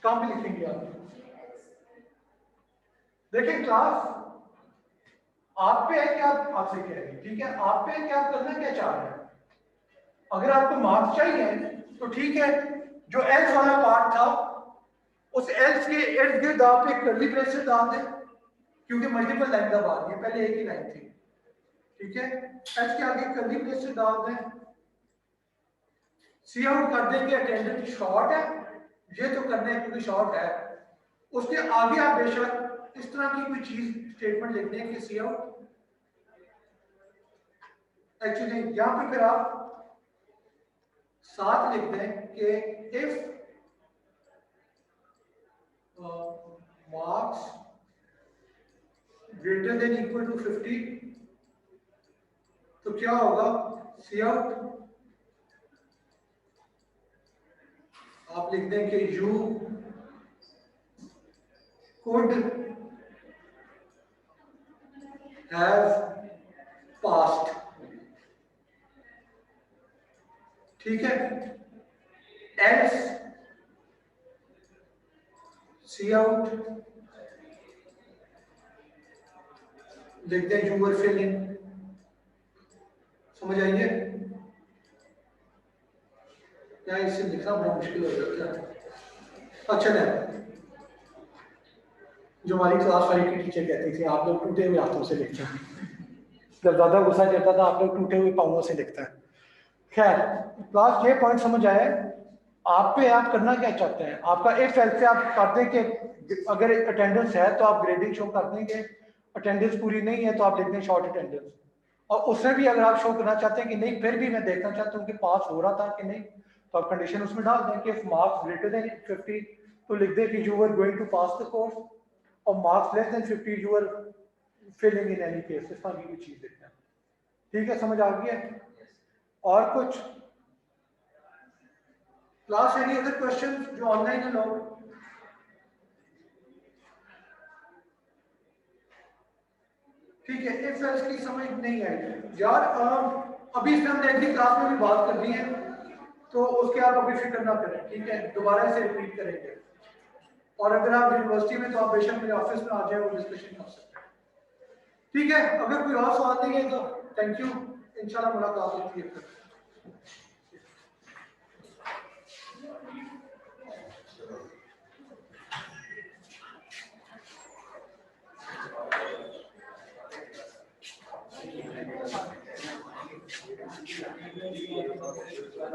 कहाँ पे लिखेंगे आप? देखिए क्लास आप पे है कि आप आपसे कह रहे हैं, ठीक है, आप पे है कि आप करना क्या चाह रहे हैं। अगर आपको मार्क्स चाहिए तो ठीक है, जो एल्स वाला पार्ट था उस एल्स के इर्द गिर्द आप एक कर्ली ब्रेसेस डाल दें, क्योंकि मल्टीपल लाइन का बात है, पहले एक ही लाइन थी। ठीक है, एल्स के आगे कर्ली ब्रेसेस डाल दें, सी आउट कर दें कि अटेंडेंस शॉर्ट है, ये तो करना है क्योंकि शॉर्ट है। उसके आगे आप बेशक इस तरह की कोई चीज स्टेटमेंट लिख दें कि सी आउट, एक्चुअली यहां पे फिर आप साथ लिख दें कि if marks greater than equal to 50 तो क्या होगा, सी आउट आप लिख दें कि यू could have passed। ठीक है, else सी आउट लिखते हैं यू वर फिलिंग। समझ आइए क्या, इससे लिखना बड़ा मुश्किल हो जाता है। अच्छा है, जो हमारी क्लास 5 की टीचर कहती थी आप लोग टूटे हुए हाथों से लिखते हैं, जब ज्यादा गुस्सा चलता था आप लोग टूटे हुए पाँवों से लिखते हैं। खैर क्लास ये पॉइंट समझ आए, आप पे आप करना क्या चाहते हैं। आपका इफ एल्स से आप करते हैं कि अगर अटेंडेंस है तो आप ग्रेडिंग शो कर देंगे, अटेंडेंस पूरी नहीं है तो आप लिख दें शॉर्ट अटेंडेंस, और उसमें भी अगर आप शो करना चाहते हैं कि नहीं फिर भी मैं देखना चाहता हूँ कि पास हो रहा था कि नहीं, तो आप कंडीशन उसमें डाल दें कि मार्क्स ग्रेटर देन 50 तो लिख दें कि you are going to pass the course, और marks less than 50 you are failing in any case, इस तरह की कोई चीज लिखना है। ठीक है, समझ आ गई है? और कुछ क्लास, एनी अदर क्वेश्चन जो ऑनलाइन है लोग? ठीक है, इफ एल्स की समझ नहीं आई यार, अभी इसमें हमने अगली क्लास में भी बात करनी है तो उसके आप अभी फिक्र ना करें, ठीक है, दोबारा इसे रिपीट करेंगे। और अगर आप यूनिवर्सिटी में तो आप बेशक मेरे ऑफिस में आ जाए और डिस्कशन कर सकते हैं। ठीक है, अगर कोई और सवाल नहीं है तो थैंक यू, इंशाल्लाह मुलाकात होती है फिर।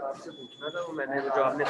आपसे पूछना था वो मैंने जो आपने